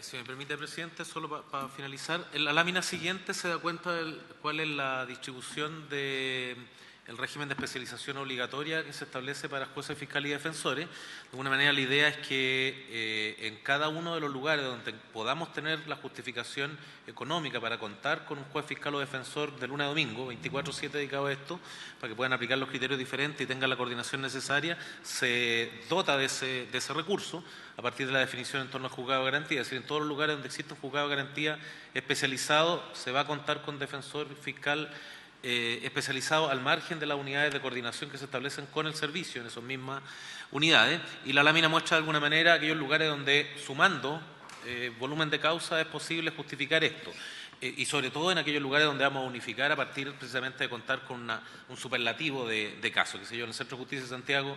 Si me permite, presidente, solo para finalizar, en la lámina siguiente se da cuenta de cuál es la distribución del régimen de especialización obligatoria que se establece para jueces, fiscales y defensores. De alguna manera, la idea es que en cada uno de los lugares donde podamos tener la justificación económica para contar con un juez, fiscal o defensor de lunes a domingo, 24/7 dedicado a esto, para que puedan aplicar los criterios diferentes y tengan la coordinación necesaria, se dota de ese recurso a partir de la definición en torno al juzgado de garantía. Es decir, en todos los lugares donde existe un juzgado de garantía especializado, se va a contar con defensor fiscal especializado al margen de las unidades de coordinación que se establecen con el servicio en esas mismas unidades. Y la lámina muestra de alguna manera aquellos lugares donde, sumando volumen de causa, es posible justificar esto. Y sobre todo en aquellos lugares donde vamos a unificar a partir precisamente de contar con un superlativo de casos. Que sé yo, en el Centro de Justicia de Santiago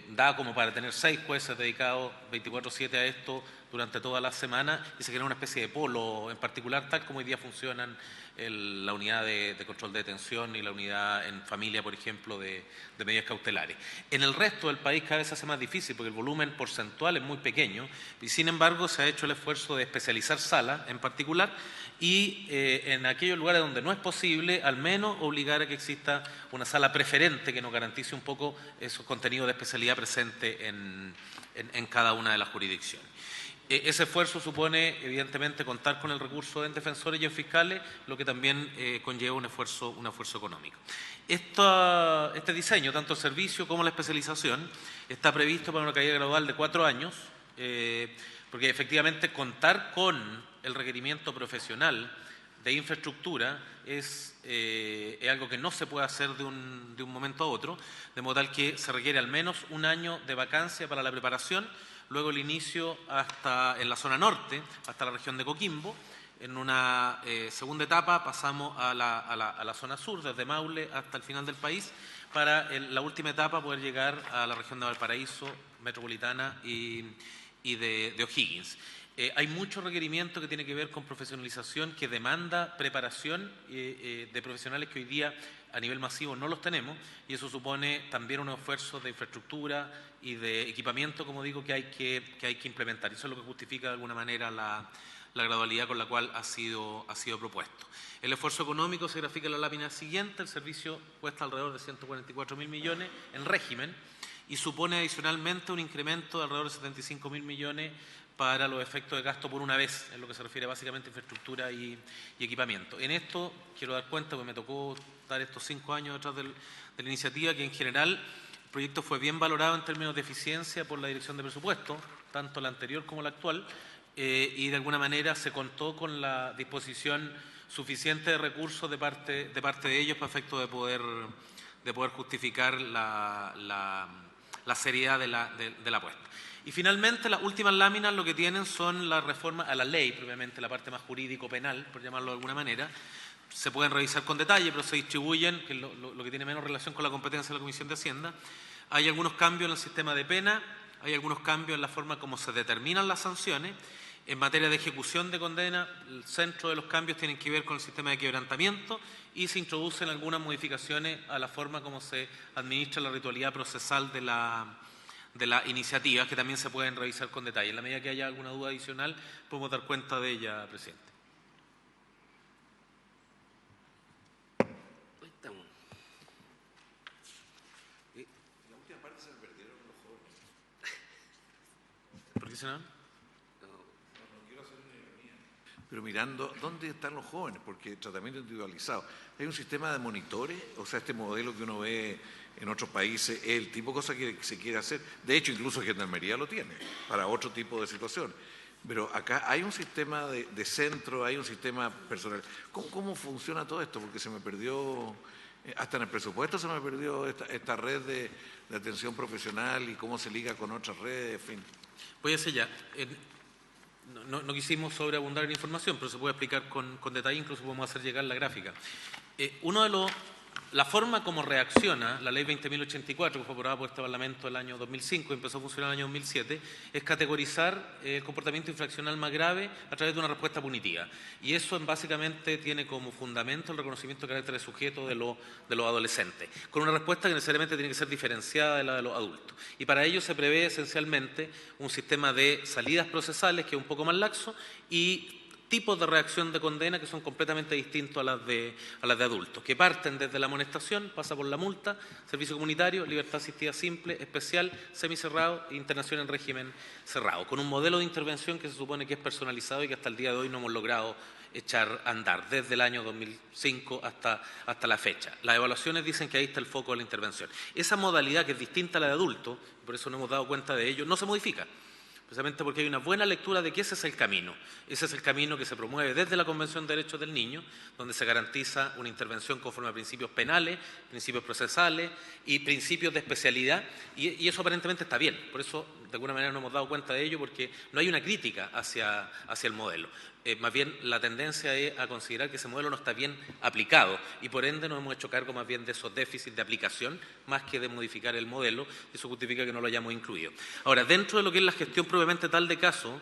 da como para tener 6 jueces dedicados 24/7 a esto durante toda la semana y se crea una especie de polo en particular, tal como hoy día funcionan la unidad de control de detención y la unidad en familia, por ejemplo, de medidas cautelares. En el resto del país cada vez se hace más difícil porque el volumen porcentual es muy pequeño y sin embargo se ha hecho el esfuerzo de especializar salas en particular y en aquellos lugares donde no es posible, al menos obligar a que exista una sala preferente que nos garantice un poco esos contenidos de especialidad presentes en cada una de las jurisdicciones. Ese esfuerzo supone, evidentemente, contar con el recurso en defensores y en fiscales, lo que también conlleva un esfuerzo económico. Este diseño, tanto el servicio como la especialización, está previsto para una caída gradual de 4 años, porque efectivamente contar con el requerimiento profesional de infraestructura es algo que no se puede hacer de un momento a otro, de modo tal que se requiere al menos un año de vacancia para la preparación, luego el inicio en la zona norte, hasta la región de Coquimbo. En una segunda etapa pasamos a la zona sur, desde Maule hasta el final del país, para la última etapa poder llegar a la región de Valparaíso, metropolitana y de O'Higgins. Hay mucho requerimiento que tiene que ver con profesionalización que demanda preparación de profesionales que hoy día a nivel masivo no los tenemos y eso supone también unos esfuerzos de infraestructura y de equipamiento, como digo, que hay que implementar. Eso es lo que justifica de alguna manera la gradualidad con la cual ha sido propuesto. El esfuerzo económico se grafica en la lámina siguiente. El servicio cuesta alrededor de 144.000 millones en régimen y supone adicionalmente un incremento de alrededor de 75.000 millones para los efectos de gasto por una vez, en lo que se refiere básicamente a infraestructura y equipamiento. En esto quiero dar cuenta, porque me tocó dar estos 5 años detrás de la iniciativa, que en general el proyecto fue bien valorado en términos de eficiencia por la Dirección de Presupuesto, tanto la anterior como la actual, y de alguna manera se contó con la disposición suficiente de recursos de parte de ellos para efecto de poder justificar la seriedad de la apuesta. Y finalmente, las últimas láminas lo que tienen son la reforma a la ley, propiamente la parte más jurídico-penal, por llamarlo de alguna manera. Se pueden revisar con detalle, pero se distribuyen, que es lo que tiene menos relación con la competencia de la Comisión de Hacienda. Hay algunos cambios en el sistema de pena, hay algunos cambios en la forma como se determinan las sanciones. En materia de ejecución de condena, el centro de los cambios tienen que ver con el sistema de quebrantamiento y se introducen algunas modificaciones a la forma como se administra la ritualidad procesal de la iniciativa, que también se pueden revisar con detalle. En la medida que haya alguna duda adicional, podemos dar cuenta de ella, presidente. La última parte se me perdieron los jóvenes. ¿Por qué, senador? No quiero hacer una ironía. Pero mirando, ¿dónde están los jóvenes? Porque tratamiento individualizado. ¿Hay un sistema de monitores? O sea, este modelo que uno ve en otros países, es el tipo de cosa que se quiere hacer. De hecho, incluso Gendarmería lo tiene, para otro tipo de situaciones. Pero acá hay un sistema de centro, hay un sistema personal. ¿Cómo funciona todo esto? Porque se me perdió, hasta en el presupuesto se me perdió esta red de atención profesional y cómo se liga con otras redes, en fin. Voy hacia allá. No quisimos sobreabundar en información, pero se puede explicar con detalle, incluso podemos hacer llegar la gráfica. La forma como reacciona la Ley 20.084, que fue aprobada por este Parlamento el año 2005 y empezó a funcionar el año 2007, es categorizar el comportamiento infraccional más grave a través de una respuesta punitiva. Y eso básicamente tiene como fundamento el reconocimiento de carácter de sujeto de los adolescentes, con una respuesta que necesariamente tiene que ser diferenciada de la de los adultos. Y para ello se prevé esencialmente un sistema de salidas procesales que es un poco más laxo y tipos de reacción de condena que son completamente distintos a las de adultos, que parten desde la amonestación, pasa por la multa, servicio comunitario, libertad asistida simple, especial, semicerrado e internación en régimen cerrado, con un modelo de intervención que se supone que es personalizado y que hasta el día de hoy no hemos logrado echar a andar, desde el año 2005 hasta la fecha. Las evaluaciones dicen que ahí está el foco de la intervención. Esa modalidad, que es distinta a la de adultos, por eso no hemos dado cuenta de ello, no se modifica. Precisamente porque hay una buena lectura de que ese es el camino. Ese es el camino que se promueve desde la Convención de Derechos del Niño, donde se garantiza una intervención conforme a principios penales, principios procesales y principios de especialidad, y eso aparentemente está bien. Por eso, de alguna manera, no hemos dado cuenta de ello, porque no hay una crítica hacia el modelo. Más bien, la tendencia es a considerar que ese modelo no está bien aplicado y, por ende, nos hemos hecho cargo más bien de esos déficits de aplicación, más que de modificar el modelo. Eso justifica que no lo hayamos incluido. Ahora, dentro de lo que es la gestión propiamente tal de caso,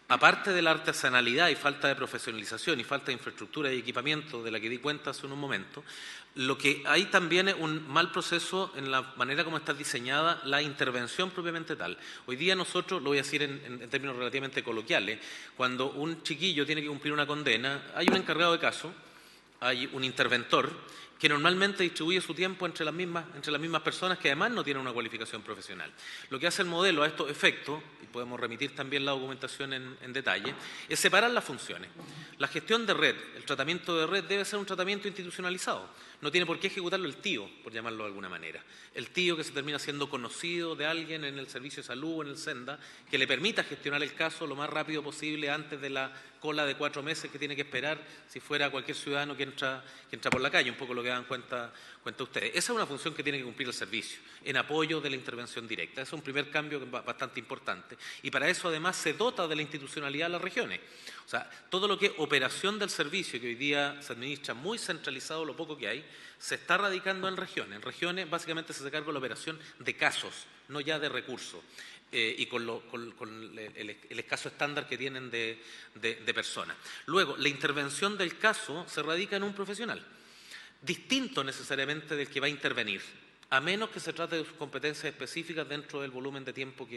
aparte de la artesanalidad y falta de profesionalización y falta de infraestructura y equipamiento de la que di cuenta hace unos momentos, lo que hay también es un mal proceso en la manera como está diseñada la intervención propiamente tal. Hoy día nosotros, lo voy a decir en términos relativamente coloquiales, cuando un chiquillo tiene que cumplir una condena, hay un encargado de caso, hay un interventor que normalmente distribuye su tiempo entre las mismas personas que además no tienen una cualificación profesional. Lo que hace el modelo a estos efectos, y podemos remitir también la documentación en detalle, es separar las funciones. La gestión de red, el tratamiento de red debe ser un tratamiento institucionalizado. No tiene por qué ejecutarlo el tío, por llamarlo de alguna manera. El tío que se termina siendo conocido de alguien en el servicio de salud o en el SENDA, que le permita gestionar el caso lo más rápido posible antes de la cola de 4 meses que tiene que esperar si fuera cualquier ciudadano que entra por la calle, un poco lo que dan cuenta ustedes. Esa es una función que tiene que cumplir el servicio, en apoyo de la intervención directa. Ese es un primer cambio bastante importante. Y para eso además se dota de la institucionalidad de las regiones. O sea, todo lo que es operación del servicio, que hoy día se administra muy centralizado, lo poco que hay, se está radicando en regiones. En regiones básicamente se hace cargo de la operación de casos, no ya de recursos. Y con el escaso estándar que tienen de personas. Luego, la intervención del caso se radica en un profesional, distinto necesariamente del que va a intervenir, a menos que se trate de sus competencias específicas dentro del volumen de tiempo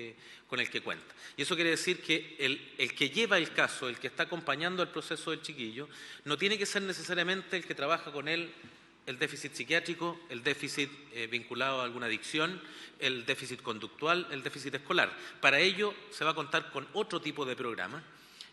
con el que cuenta. Y eso quiere decir que el que lleva el caso, el que está acompañando el proceso del chiquillo, no tiene que ser necesariamente el que trabaja con él el déficit psiquiátrico, el déficit vinculado a alguna adicción, el déficit conductual, el déficit escolar. Para ello se va a contar con otro tipo de programa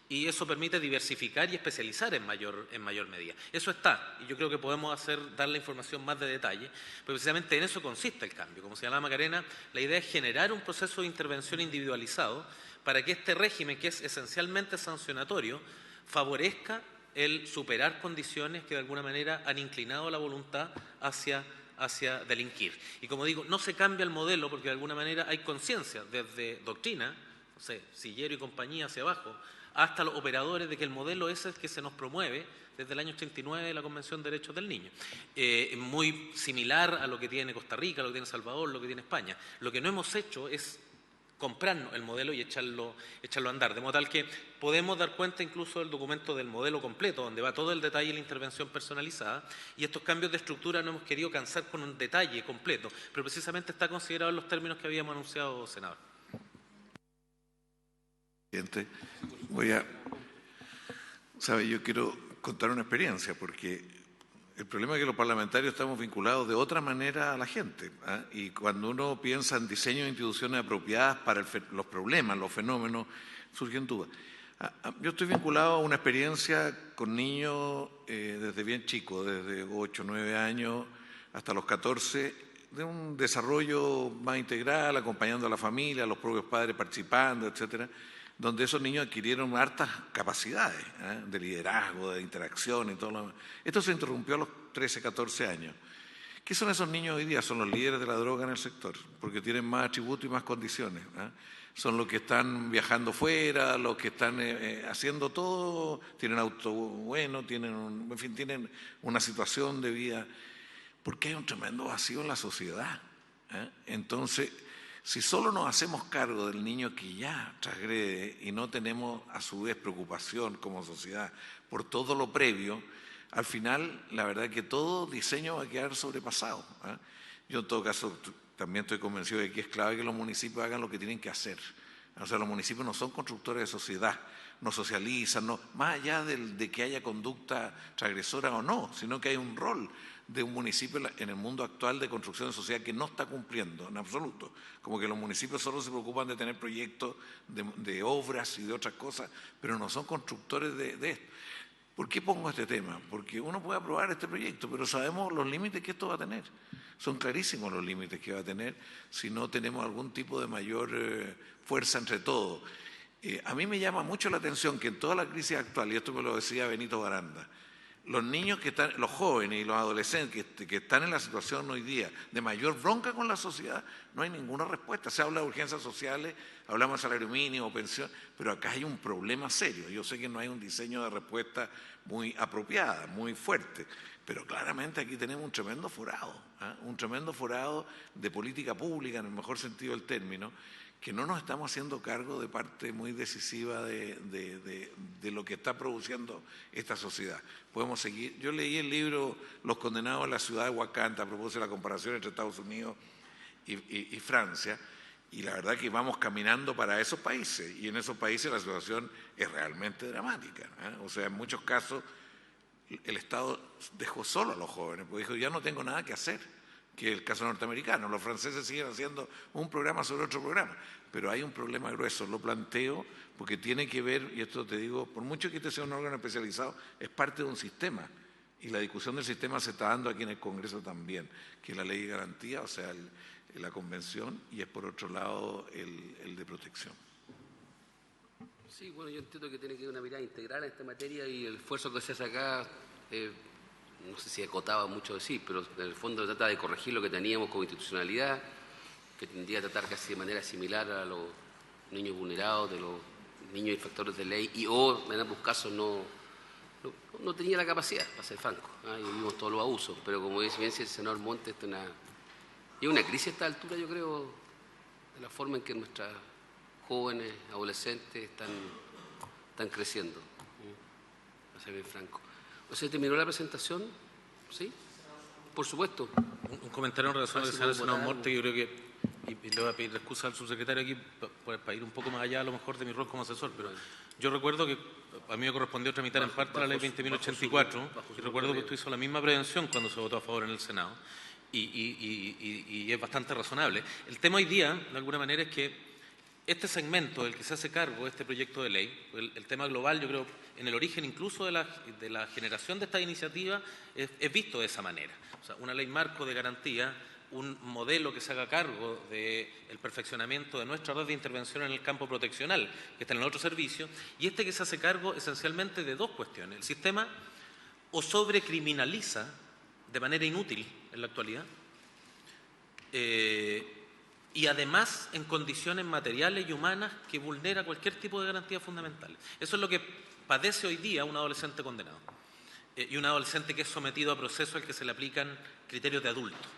y eso permite diversificar y especializar en mayor medida. Eso está, y yo creo que podemos dar la información más de detalle, pero precisamente en eso consiste el cambio. Como señalaba Macarena, la idea es generar un proceso de intervención individualizado para que este régimen, que es esencialmente sancionatorio, favorezca el superar condiciones que de alguna manera han inclinado la voluntad hacia delinquir. Y como digo, no se cambia el modelo porque de alguna manera hay conciencia desde doctrina, no sé, Sillero y compañía hacia abajo, hasta los operadores de que el modelo ese es el que se nos promueve desde el año 89 de la Convención de Derechos del Niño. Muy similar a lo que tiene Costa Rica, lo que tiene Salvador, lo que tiene España. Lo que no hemos hecho es comprarnos el modelo y echarlo a andar, de modo tal que podemos dar cuenta incluso del documento del modelo completo, donde va todo el detalle y la intervención personalizada, y estos cambios de estructura no hemos querido cansar con un detalle completo, pero precisamente está considerado en los términos que habíamos anunciado, senador. Yo quiero contar una experiencia, porque el problema es que los parlamentarios estamos vinculados de otra manera a la gente, ¿eh? Y cuando uno piensa en diseño de instituciones apropiadas para los problemas, los fenómenos, surgen dudas. Yo estoy vinculado a una experiencia con niños desde bien chicos, desde 8 o 9 años hasta los 14, de un desarrollo más integral, acompañando a la familia, a los propios padres participando, etcétera, donde esos niños adquirieron hartas capacidades de liderazgo, de interacción y todo lo demás. Esto se interrumpió a los 13, 14 años. ¿Qué son esos niños hoy día? Son los líderes de la droga en el sector, porque tienen más atributos y más condiciones. Son los que están viajando fuera, los que están haciendo todo, tienen auto bueno, tienen una situación de vida, porque hay un tremendo vacío en la sociedad. Entonces, si solo nos hacemos cargo del niño que ya transgrede y no tenemos a su vez preocupación como sociedad por todo lo previo, al final la verdad es que todo diseño va a quedar sobrepasado. Yo en todo caso también estoy convencido de que es clave que los municipios hagan lo que tienen que hacer. O sea, los municipios no son constructores de sociedad, no socializan, más allá de que haya conducta transgresora o no, sino que hay un rol de un municipio en el mundo actual de construcción de sociedad que no está cumpliendo en absoluto. Como que los municipios solo se preocupan de tener proyectos de obras y de otras cosas, pero no son constructores de esto. ¿Por qué pongo este tema? Porque uno puede aprobar este proyecto, pero sabemos los límites que esto va a tener. Son clarísimos los límites que va a tener si no tenemos algún tipo de mayor fuerza entre todos. A mí me llama mucho la atención que en toda la crisis actual, y esto me lo decía Benito Baranda, los niños que están, los jóvenes y los adolescentes que están en la situación hoy día de mayor bronca con la sociedad, no hay ninguna respuesta. Se habla de urgencias sociales, hablamos de salario mínimo, pensión, pero acá hay un problema serio. Yo sé que no hay un diseño de respuesta muy apropiada, muy fuerte, pero claramente aquí tenemos un tremendo forado de política pública, en el mejor sentido del término, que no nos estamos haciendo cargo de parte muy decisiva de lo que está produciendo esta sociedad. Podemos seguir. Yo leí el libro Los condenados en la ciudad de Wakanda, a propósito de la comparación entre Estados Unidos y Francia, y la verdad que vamos caminando para esos países, y en esos países la situación es realmente dramática. O sea, en muchos casos el Estado dejó solo a los jóvenes, porque dijo, ya no tengo nada que hacer, que es el caso norteamericano. Los franceses siguen haciendo un programa sobre otro programa, pero hay un problema grueso. Lo planteo porque tiene que ver, y esto te digo, por mucho que este sea un órgano especializado, es parte de un sistema, y la discusión del sistema se está dando aquí en el Congreso también, que es la ley de garantía, o sea, la convención, y es por otro lado el de protección. Sí, bueno, yo entiendo que tiene que haber una mirada integral a esta materia, y el esfuerzo que se hace acá, no sé si acotaba mucho de sí, pero en el fondo trata de corregir lo que teníamos como institucionalidad, que tendría que tratar casi de manera similar a los niños vulnerados, de los niños infractores de ley, o en ambos casos no tenía la capacidad, para ser franco, y vimos todos los abusos, pero como dice bien el senador Montes, es una crisis a esta altura, yo creo, de la forma en que nuestras jóvenes, adolescentes están creciendo, para ser bien franco. ¿Se terminó la presentación? ¿Sí? Por supuesto. Un comentario en relación al senador Montes, yo creo que, y le voy a pedir excusa al subsecretario aquí para ir un poco más allá a lo mejor de mi rol como asesor, pero yo recuerdo que a mí me correspondió tramitar en parte la ley 20.084 y recuerdo que usted hizo la misma prevención cuando se votó a favor en el Senado y es bastante razonable. El tema hoy día, de alguna manera, es que este segmento del que se hace cargo este proyecto de ley, el tema global, yo creo, en el origen incluso de la generación de esta iniciativa, es visto de esa manera. O sea, una ley marco de garantía, un modelo que se haga cargo del perfeccionamiento de nuestra red de intervención en el campo proteccional, que está en el otro servicio, y que se hace cargo esencialmente de dos cuestiones. El sistema o sobrecriminaliza de manera inútil en la actualidad, y además en condiciones materiales y humanas que vulnera cualquier tipo de garantías fundamentales. Eso es lo que padece hoy día un adolescente condenado y un adolescente que es sometido a procesos al que se le aplican criterios de adulto.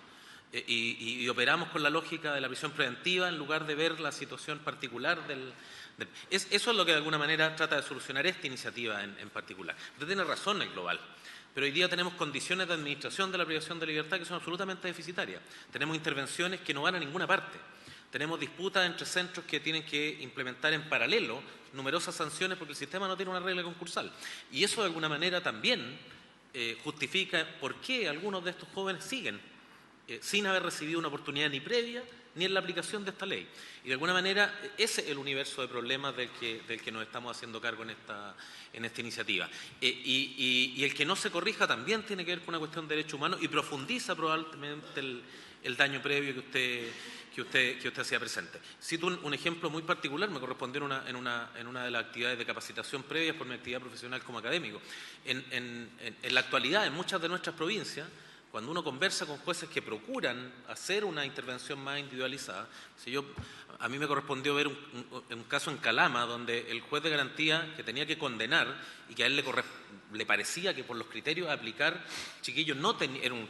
Y operamos con la lógica de la prisión preventiva en lugar de ver la situación particular eso es lo que de alguna manera trata de solucionar esta iniciativa en particular. Usted tiene razón en el global, pero hoy día tenemos condiciones de administración de la privación de libertad que son absolutamente deficitarias. Tenemos intervenciones que no van a ninguna parte. Tenemos disputas entre centros que tienen que implementar en paralelo numerosas sanciones porque el sistema no tiene una regla concursal. Y eso de alguna manera también justifica por qué algunos de estos jóvenes siguen sin haber recibido una oportunidad ni previa ni en la aplicación de esta ley. Y de alguna manera ese es el universo de problemas del que nos estamos haciendo cargo en esta iniciativa. Y el que no se corrija también tiene que ver con una cuestión de derechos humanos y profundiza probablemente el daño previo que usted hacía presente. Cito un ejemplo muy particular, me correspondió en una de las actividades de capacitación previas por mi actividad profesional como académico. En la actualidad, en muchas de nuestras provincias, cuando uno conversa con jueces que procuran hacer una intervención más individualizada, a mí me correspondió ver un caso en Calama donde el juez de garantía que tenía que condenar y que a él le parecía que por los criterios a aplicar, chiquillos, era un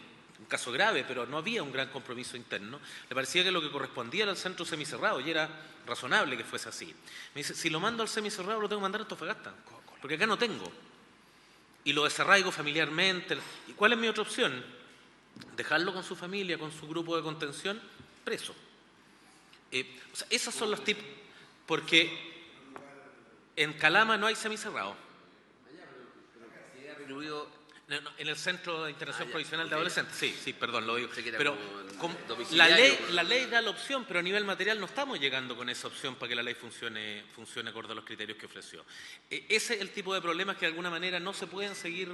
caso grave, pero no había un gran compromiso interno, le parecía que lo que correspondía era al centro semicerrado y era razonable que fuese así. Me dice, si lo mando al semicerrado lo tengo que mandar a Antofagasta, porque acá no tengo. Y lo desarraigo familiarmente. ¿Y cuál es mi otra opción? Dejarlo con su familia, con su grupo de contención, preso. Esos son los tips, porque en Calama no hay semicerrado. En el Centro de Internación Provisional de Adolescentes, sí, perdón, lo digo. Pero la ley da la opción, pero a nivel material no estamos llegando con esa opción para que la ley funcione acorde a los criterios que ofreció. Ese es el tipo de problemas que de alguna manera no se pueden seguir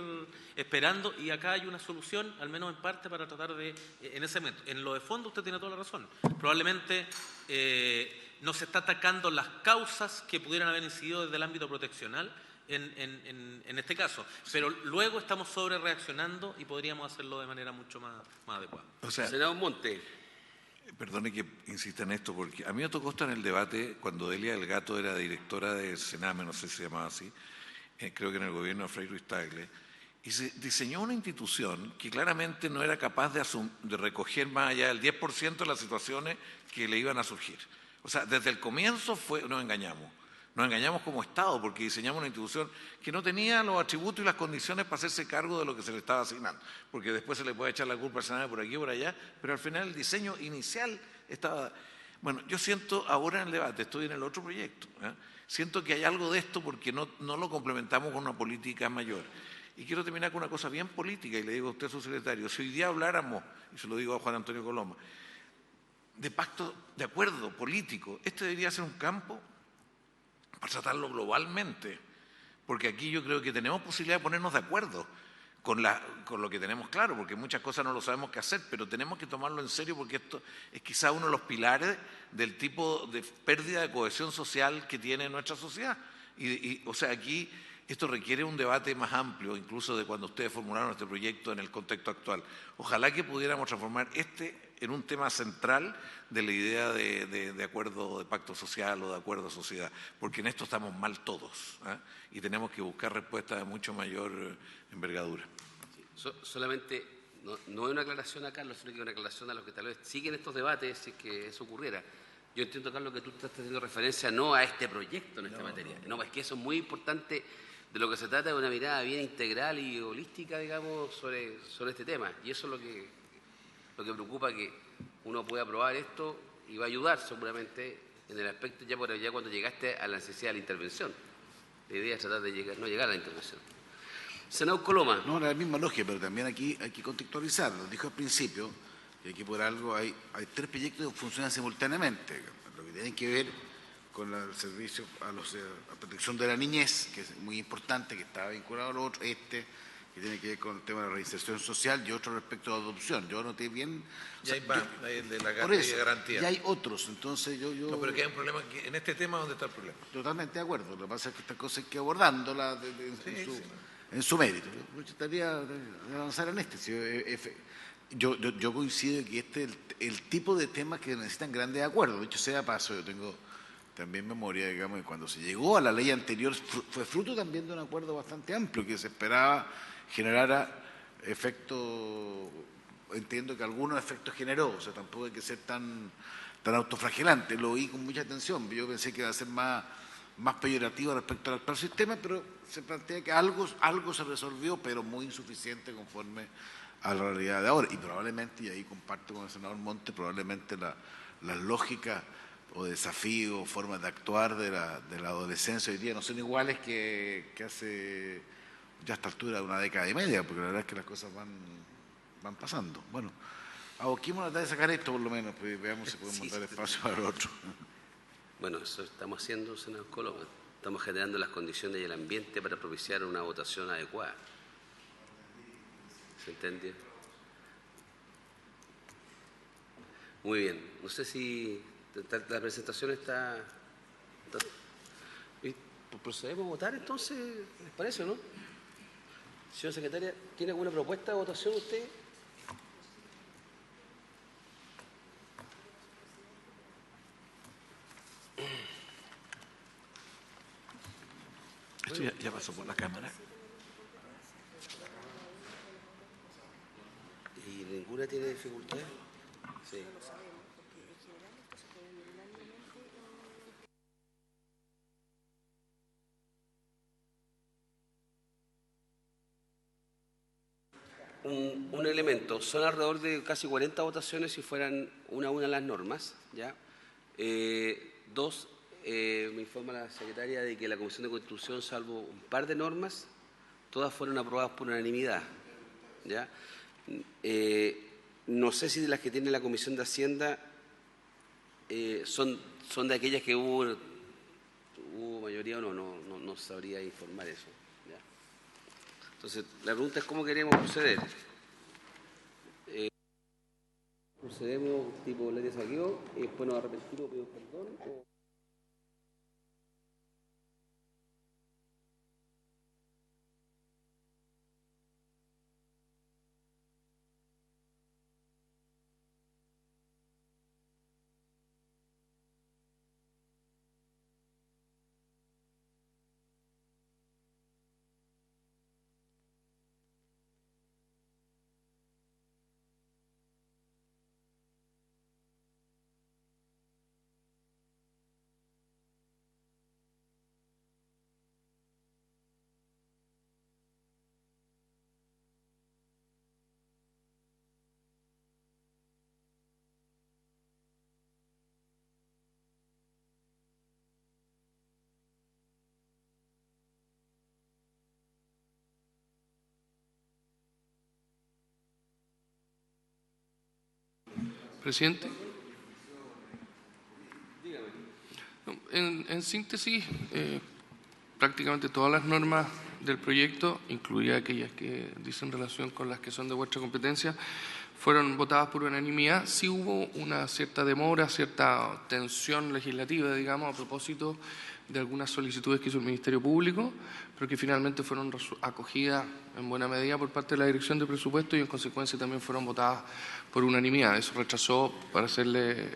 esperando y acá hay una solución, al menos en parte, para tratar en ese momento. En lo de fondo usted tiene toda la razón. Probablemente no se está atacando las causas que pudieran haber incidido desde el ámbito proteccional, en este caso, pero luego estamos sobre reaccionando y podríamos hacerlo de manera mucho más adecuada. O sea, senador Monte. Perdone que insista en esto, porque a mí me tocó estar en el debate cuando Delia del Gato era directora del Sename, no sé si se llamaba así, creo que en el gobierno de Frei Ruiz Tagle, y se diseñó una institución que claramente no era capaz de recoger más allá del 10% de las situaciones que le iban a surgir. O sea, desde el comienzo nos engañamos como Estado porque diseñamos una institución que no tenía los atributos y las condiciones para hacerse cargo de lo que se le estaba asignando, porque después se le puede echar la culpa al Senado por aquí y por allá, pero al final el diseño inicial estaba... Bueno, yo siento ahora en el debate, estoy en el otro proyecto, siento que hay algo de esto porque no lo complementamos con una política mayor. Y quiero terminar con una cosa bien política, y le digo a usted, su secretario, si hoy día habláramos, y se lo digo a Juan Antonio Coloma, de pacto, de acuerdo político, este debería ser un campo para tratarlo globalmente, porque aquí yo creo que tenemos posibilidad de ponernos de acuerdo con lo que tenemos claro, porque muchas cosas no lo sabemos qué hacer, pero tenemos que tomarlo en serio porque esto es quizá uno de los pilares del tipo de pérdida de cohesión social que tiene nuestra sociedad. O sea, aquí esto requiere un debate más amplio, incluso de cuando ustedes formularon este proyecto en el contexto actual. Ojalá que pudiéramos transformar en un tema central de la idea de acuerdo, de pacto social o de acuerdo de sociedad, porque en esto estamos mal todos, y tenemos que buscar respuestas de mucho mayor envergadura. Sí, solamente, no es una aclaración a Carlos, sino que una aclaración a los que tal vez siguen estos debates si es que eso ocurriera. Yo entiendo, Carlos, que tú estás haciendo referencia no a este proyecto en esta materia, no, es que eso es muy importante. De lo que se trata de una mirada bien integral y holística, digamos, sobre este tema. Y eso es lo que preocupa, que uno pueda aprobar esto y va a ayudar seguramente en el aspecto ya cuando llegaste a la necesidad de la intervención. La idea es tratar de no llegar a la intervención. Senador Coloma. No, la misma lógica, pero también aquí hay que contextualizar. Lo dijo al principio, que aquí por algo hay 3 proyectos que funcionan simultáneamente. Lo que tiene que ver con el servicio a protección de la niñez, que es muy importante, que está vinculado a lo otro, que tiene que ver con el tema de la reinserción social, y otro respecto a la adopción. Yo noté bien... Ya hay el de la garantía. Y hay otros, entonces yo... No, pero que hay un problema, en este tema, ¿dónde está el problema? Totalmente de acuerdo. Lo que pasa es que estas cosas hay que abordándolas en su mérito. Yo me gustaría avanzar en este. Yo coincido que este es el tipo de temas que necesitan grandes acuerdos. De hecho, sea paso, yo tengo también memoria, digamos, que cuando se llegó a la ley anterior fue fruto también de un acuerdo bastante amplio que se esperaba generara efectos, entiendo que algunos efectos generó, o sea, tampoco hay que ser tan autoflagelante. Lo oí con mucha atención, yo pensé que iba a ser más peyorativo respecto al actual sistema, pero se plantea que algo se resolvió, pero muy insuficiente conforme a la realidad de ahora. Y probablemente, y ahí comparto con el senador Monte, probablemente las lógicas o desafíos o formas de actuar de la adolescencia hoy día no son iguales que hace ya a esta altura de una década y media, porque la verdad es que las cosas van pasando. Bueno, aboquémonos a tratar de sacar esto por lo menos, pues veamos si podemos dar espacio para el otro. Bueno, eso estamos haciendo, senador Coloma. Estamos generando las condiciones y el ambiente para propiciar una votación adecuada. ¿Se entendió? Muy bien. No sé si la presentación está... ¿Procedemos a votar entonces? ¿Les parece o no? Señora secretaria, ¿tiene alguna propuesta de votación usted? Esto ya pasó por la Cámara. ¿Y ninguna tiene dificultad? Sí. Un elemento, son alrededor de casi 40 votaciones si fueran una a una las normas, ¿ya? Dos, me informa la secretaria de que la Comisión de Constitución, salvo un par de normas, todas fueron aprobadas por unanimidad, ¿ya? No sé si de las que tiene la Comisión de Hacienda son de aquellas que hubo mayoría o no sabría informar eso, ¿ya? Entonces, la pregunta es cómo queremos proceder. ¿Procedemos tipo ley de saqueo y después nos arrepentimos, pedimos perdón? Presidente. En síntesis, prácticamente todas las normas del proyecto, incluidas aquellas que dicen relación con las que son de vuestra competencia, fueron votadas por unanimidad. Sí hubo una cierta demora, cierta tensión legislativa, digamos, a propósito de algunas solicitudes que hizo el Ministerio Público, pero que finalmente fueron acogidas en buena medida por parte de la Dirección de Presupuesto y en consecuencia también fueron votadas por unanimidad. Eso retrasó, para serle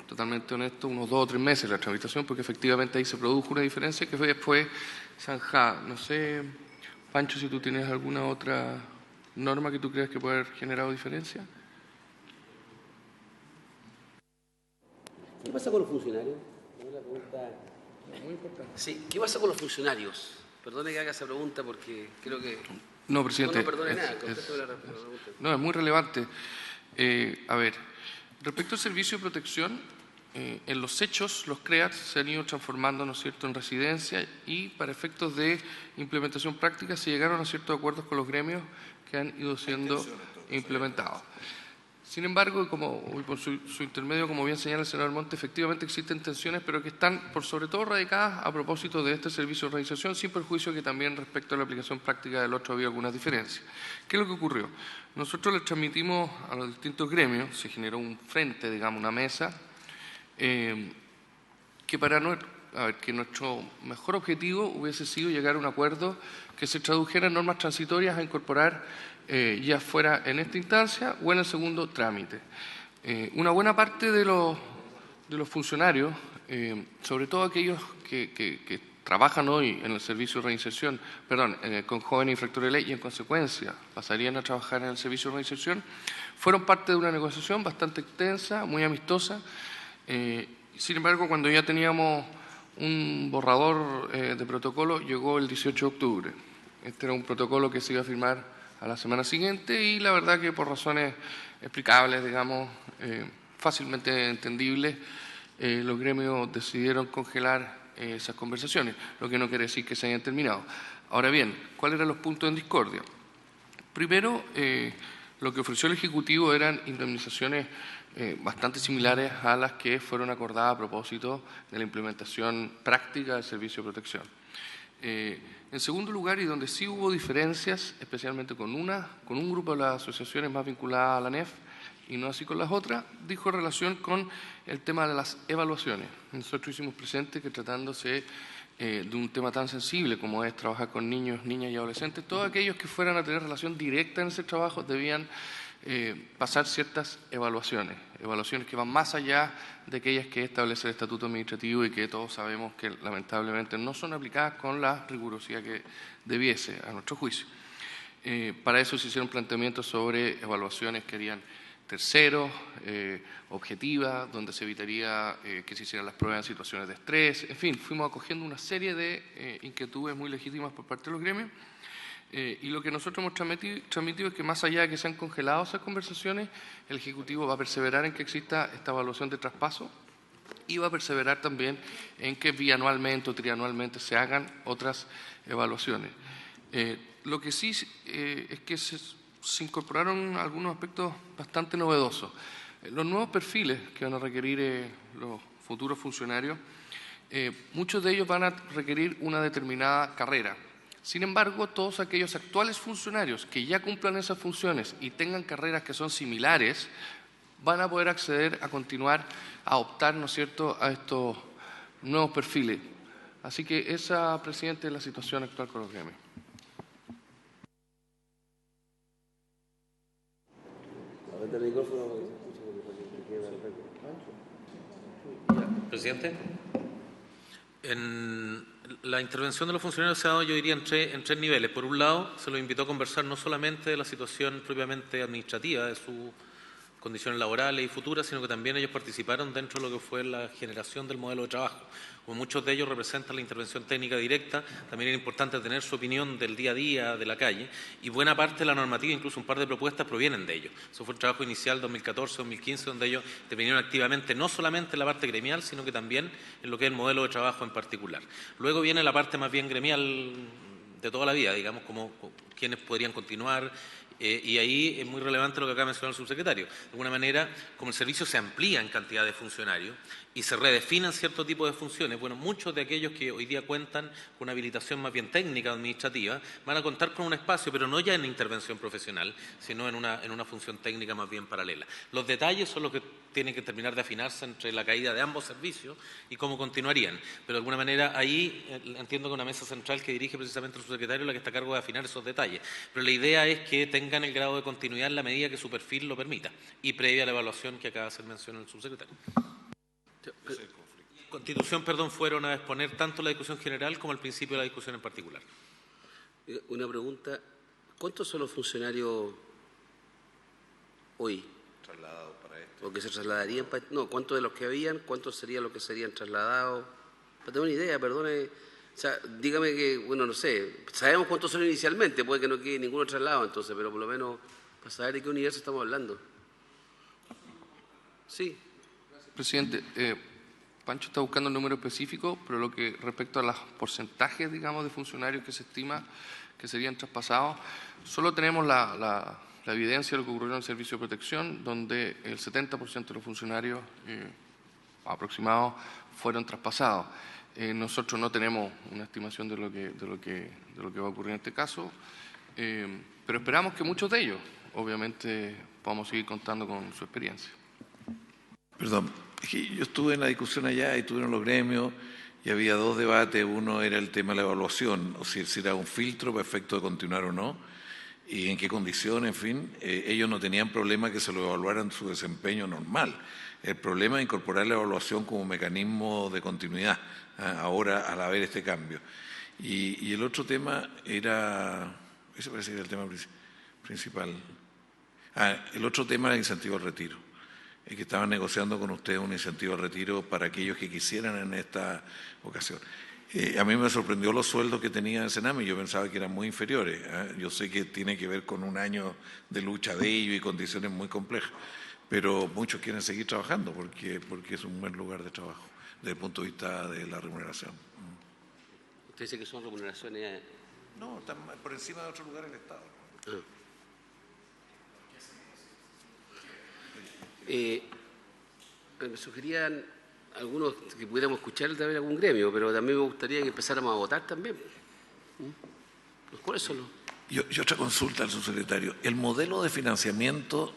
totalmente honesto, unos 2 o 3 meses la tramitación, porque efectivamente ahí se produjo una diferencia que fue después zanjada. No sé, Pancho, si tú tienes alguna otra norma que tú creas que puede haber generado diferencia. ¿Qué pasa con los funcionarios? Una pregunta muy importante. Sí, ¿qué pasa con los funcionarios? Perdone que haga esa pregunta porque creo que... No, presidente. No perdone nada, contesto la pregunta. No, es muy relevante. A ver, respecto al servicio de protección, en los hechos, los CREAT se han ido transformando, ¿no es cierto?, en residencia, y para efectos de implementación práctica se llegaron a ciertos acuerdos con los gremios que han ido siendo implementados. Sin embargo, y por su intermedio, como bien señala el senador Monte, efectivamente existen tensiones, pero que están por sobre todo radicadas a propósito de este servicio de organización, sin perjuicio que también respecto a la aplicación práctica del otro había algunas diferencias. ¿Qué es lo que ocurrió? Nosotros les transmitimos a los distintos gremios, se generó un frente, digamos, una mesa, que que nuestro mejor objetivo hubiese sido llegar a un acuerdo que se tradujera en normas transitorias a incorporar ya fuera en esta instancia o en el segundo trámite. Una buena parte de los funcionarios, sobre todo aquellos que trabajan hoy en el servicio de reinserción, con jóvenes infractores de ley y en consecuencia pasarían a trabajar en el servicio de reinserción, fueron parte de una negociación bastante extensa, muy amistosa. Sin embargo, cuando ya teníamos un borrador de protocolo, llegó el 18 de octubre. Este era un protocolo que se iba a firmar a la semana siguiente y la verdad que por razones explicables, digamos, fácilmente entendibles, los gremios decidieron congelar esas conversaciones, lo que no quiere decir que se hayan terminado. Ahora bien, ¿cuáles eran los puntos en discordia? Primero, lo que ofreció el Ejecutivo eran indemnizaciones bastante similares a las que fueron acordadas a propósito de la implementación práctica del servicio de protección. En segundo lugar, y donde sí hubo diferencias, especialmente con un grupo de las asociaciones más vinculadas a la ANEF y no así con las otras, dijo relación con el tema de las evaluaciones. Nosotros hicimos presente que tratándose de un tema tan sensible como es trabajar con niños, niñas y adolescentes, todos aquellos que fueran a tener relación directa en ese trabajo debían pasar ciertas evaluaciones que van más allá de aquellas que establece el Estatuto Administrativo y que todos sabemos que lamentablemente no son aplicadas con la rigurosidad que debiese, a nuestro juicio. Para eso se hicieron planteamientos sobre evaluaciones que harían terceros, objetivas, donde se evitaría que se hicieran las pruebas en situaciones de estrés. En fin, fuimos acogiendo una serie de inquietudes muy legítimas por parte de los gremios. Y lo que nosotros hemos transmitido es que más allá de que se han congelado esas conversaciones, el Ejecutivo va a perseverar en que exista esta evaluación de traspaso y va a perseverar también en que bianualmente o trianualmente se hagan otras evaluaciones. Lo que sí es que se incorporaron algunos aspectos bastante novedosos. Los nuevos perfiles que van a requerir los futuros funcionarios, muchos de ellos van a requerir una determinada carrera. Sin embargo, todos aquellos actuales funcionarios que ya cumplan esas funciones y tengan carreras que son similares, van a poder acceder a continuar, a optar, ¿no es cierto?, a estos nuevos perfiles. Así que esa, presidente, es la situación actual con los gremios. Presidente. La intervención de los funcionarios se ha dado, yo diría, en tres niveles. Por un lado, se los invitó a conversar no solamente de la situación propiamente administrativa, de sus condiciones laborales y futuras, sino que también ellos participaron dentro de lo que fue la generación del modelo de trabajo. Como muchos de ellos representan la intervención técnica directa, también era importante tener su opinión del día a día, de la calle, y buena parte de la normativa, incluso un par de propuestas, provienen de ellos. Eso fue el trabajo inicial 2014-2015, donde ellos intervinieron activamente no solamente en la parte gremial, sino que también en lo que es el modelo de trabajo en particular. Luego viene la parte más bien gremial de toda la vida, digamos, como quienes podrían continuar. Y ahí es muy relevante lo que acaba de mencionar el subsecretario. De alguna manera, como el servicio se amplía en cantidad de funcionarios y se redefinen cierto tipo de funciones, bueno, muchos de aquellos que hoy día cuentan con una habilitación más bien técnica o administrativa van a contar con un espacio, pero no ya en intervención profesional, sino en una función técnica más bien paralela. Los detalles son los que tienen que terminar de afinarse entre la caída de ambos servicios y cómo continuarían. Pero de alguna manera ahí entiendo que una mesa central que dirige precisamente el subsecretario es la que está a cargo de afinar esos detalles. Pero la idea es que tengan el grado de continuidad en la medida que su perfil lo permita y previa a la evaluación que acaba de hacer mención el subsecretario. Constitución, fueron a exponer tanto la discusión general como el principio de la discusión en particular. Una pregunta, ¿cuántos son los funcionarios hoy? Trasladados para esto. ¿O que se trasladarían? No, ¿cuántos de los que habían? ¿Cuántos serían los que serían trasladados? Para tener una idea, perdone. O sea, dígame que, bueno, no sé, sabemos cuántos son inicialmente, puede que no quede ninguno trasladado entonces, pero por lo menos para saber de qué universo estamos hablando. Sí. Presidente, Pancho está buscando un número específico, pero lo que respecto a los porcentajes, digamos, de funcionarios que se estima que serían traspasados, solo tenemos la evidencia de lo que ocurrió en el Servicio de Protección, donde el 70% de los funcionarios aproximados fueron traspasados. Nosotros no tenemos una estimación de lo que va a ocurrir en este caso, pero esperamos que muchos de ellos, obviamente, podamos seguir contando con su experiencia. Perdón, es que yo estuve en la discusión allá y estuvieron los gremios y había dos debates. Uno era el tema de la evaluación, o si era un filtro para efecto de continuar o no, y en qué condiciones, en fin. Ellos no tenían problema que se lo evaluaran su desempeño normal. El problema es incorporar la evaluación como mecanismo de continuidad, ahora al haber este cambio. Y el otro tema era, ese parece que era el tema principal. El otro tema era el incentivo al retiro. Que estaban negociando con ustedes un incentivo al retiro para aquellos que quisieran en esta ocasión. A mí me sorprendió los sueldos que tenía el Sename, yo pensaba que eran muy inferiores. Yo sé que tiene que ver con un año de lucha de ellos y condiciones muy complejas, pero muchos quieren seguir trabajando porque es un buen lugar de trabajo desde el punto de vista de la remuneración. ¿Usted dice que son remuneraciones? No, están por encima de otros lugares del Estado. Me sugerían algunos que pudiéramos escuchar también algún gremio, pero también me gustaría que empezáramos a votar también. ¿Cuáles son los? Y otra consulta al subsecretario. El modelo de financiamiento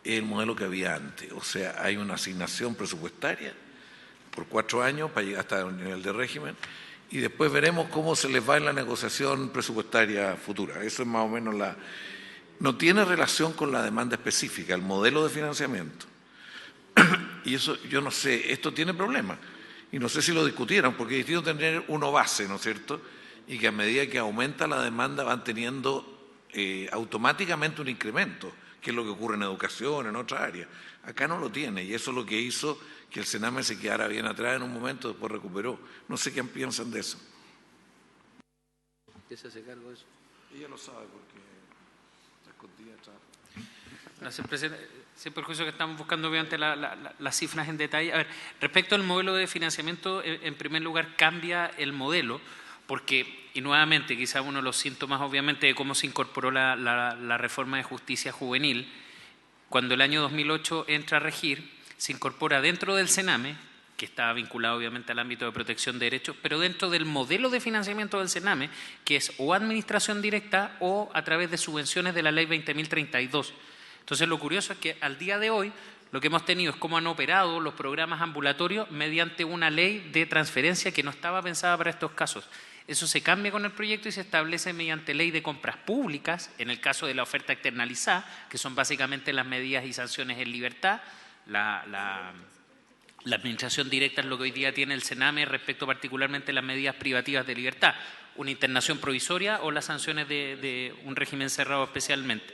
es el modelo que había antes, o sea, hay una asignación presupuestaria por 4 años para llegar hasta el nivel de régimen y después veremos cómo se les va en la negociación presupuestaria futura. Eso es más o menos la... No tiene relación con la demanda específica, el modelo de financiamiento. Y eso, yo no sé, esto tiene problemas. Y no sé si lo discutieron, porque es distinto tener uno base, ¿no es cierto? Y que a medida que aumenta la demanda van teniendo automáticamente un incremento, que es lo que ocurre en educación, en otras áreas. Acá no lo tiene, y eso es lo que hizo que el Sename se quedara bien atrás en un momento, después recuperó. No sé qué piensan de eso. ¿Qué se hace cargo de eso? Ella lo sabe porque... Gracias, presidente. Sin perjuicio que estamos buscando obviamente las cifras en detalle. A ver, respecto al modelo de financiamiento, en primer lugar cambia el modelo, porque, y nuevamente, quizá uno de los síntomas obviamente de cómo se incorporó la reforma de justicia juvenil, cuando el año 2008 entra a regir, se incorpora dentro del Sename, que está vinculado obviamente al ámbito de protección de derechos, pero dentro del modelo de financiamiento del Sename, que es o administración directa o a través de subvenciones de la ley 20.032. Entonces, lo curioso es que al día de hoy lo que hemos tenido es cómo han operado los programas ambulatorios mediante una ley de transferencia que no estaba pensada para estos casos. Eso se cambia con el proyecto y se establece mediante ley de compras públicas, en el caso de la oferta externalizada, que son básicamente las medidas y sanciones en libertad. La administración directa es lo que hoy día tiene el Sename respecto particularmente a las medidas privativas de libertad, una internación provisoria o las sanciones de un régimen cerrado especialmente.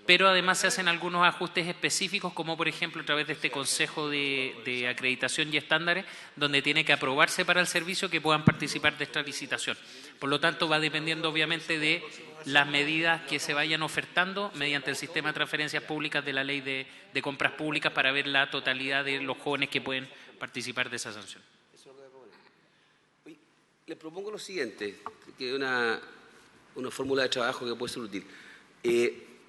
Pero además se hacen algunos ajustes específicos, como por ejemplo a través de este Consejo de Acreditación y Estándares, donde tiene que aprobarse para el servicio que puedan participar de esta licitación. Por lo tanto, va dependiendo obviamente de las medidas que se vayan ofertando mediante el sistema de transferencias públicas de la ley de compras públicas para ver la totalidad de los jóvenes que pueden participar de esa sanción. Le propongo lo siguiente, que es una fórmula de trabajo que puede ser útil.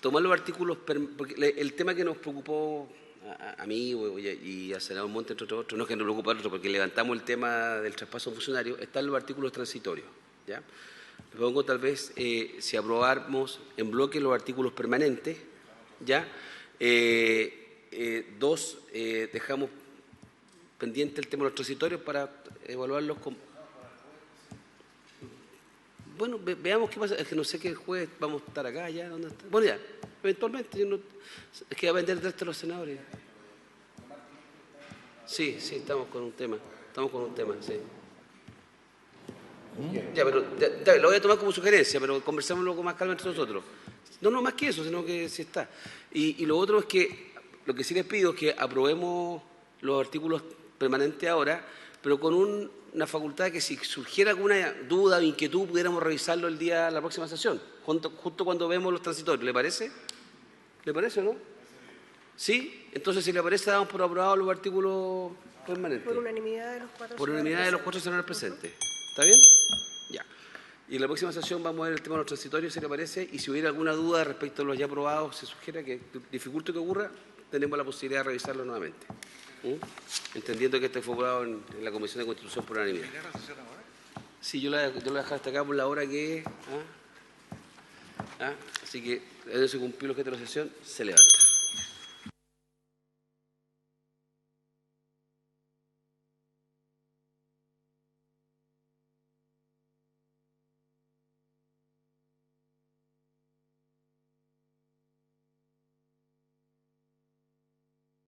Tomar los artículos, porque el tema que nos preocupó a mí y a Senador Monte, entre otros, no es que nos preocupe a otros, porque levantamos el tema del traspaso funcionario, están los artículos transitorios. ¿Ya? Le propongo tal vez, si aprobamos en bloque los artículos permanentes, ¿ya? Dejamos pendiente el tema de los transitorios para evaluarlos con... Bueno, veamos qué pasa. Es que no sé qué jueves vamos a estar acá, ya, ¿dónde está? Bueno, ya, eventualmente, es que va a vender el resto de los senadores. Sí, estamos con un tema, sí. Ya, pero lo voy a tomar como sugerencia, pero conversémoslo con más calma entre nosotros. No más que eso, sino que sí está. Y lo otro es que, lo que sí les pido es que aprobemos los artículos permanentes ahora, pero con una facultad que si surgiera alguna duda o inquietud pudiéramos revisarlo la próxima sesión, justo cuando vemos los transitorios. ¿Le parece? ¿Le parece o no? ¿Sí? Entonces, si le parece, damos por aprobado los artículos permanentes. Por unanimidad de los 4 Por unanimidad de los 4 senadores presentes. ¿Está bien? Ya. Y en la próxima sesión vamos a ver el tema de los transitorios, si le parece, y si hubiera alguna duda respecto a los ya aprobados, se sugiere que dificulte que ocurra, tenemos la posibilidad de revisarlo nuevamente. Entendiendo que este fue aprobado en la Comisión de Constitución por unanimidad. Sí, yo la voy a dejar hasta acá por la hora que es. Así que, en ese cumplido el objeto de la sesión, se levanta.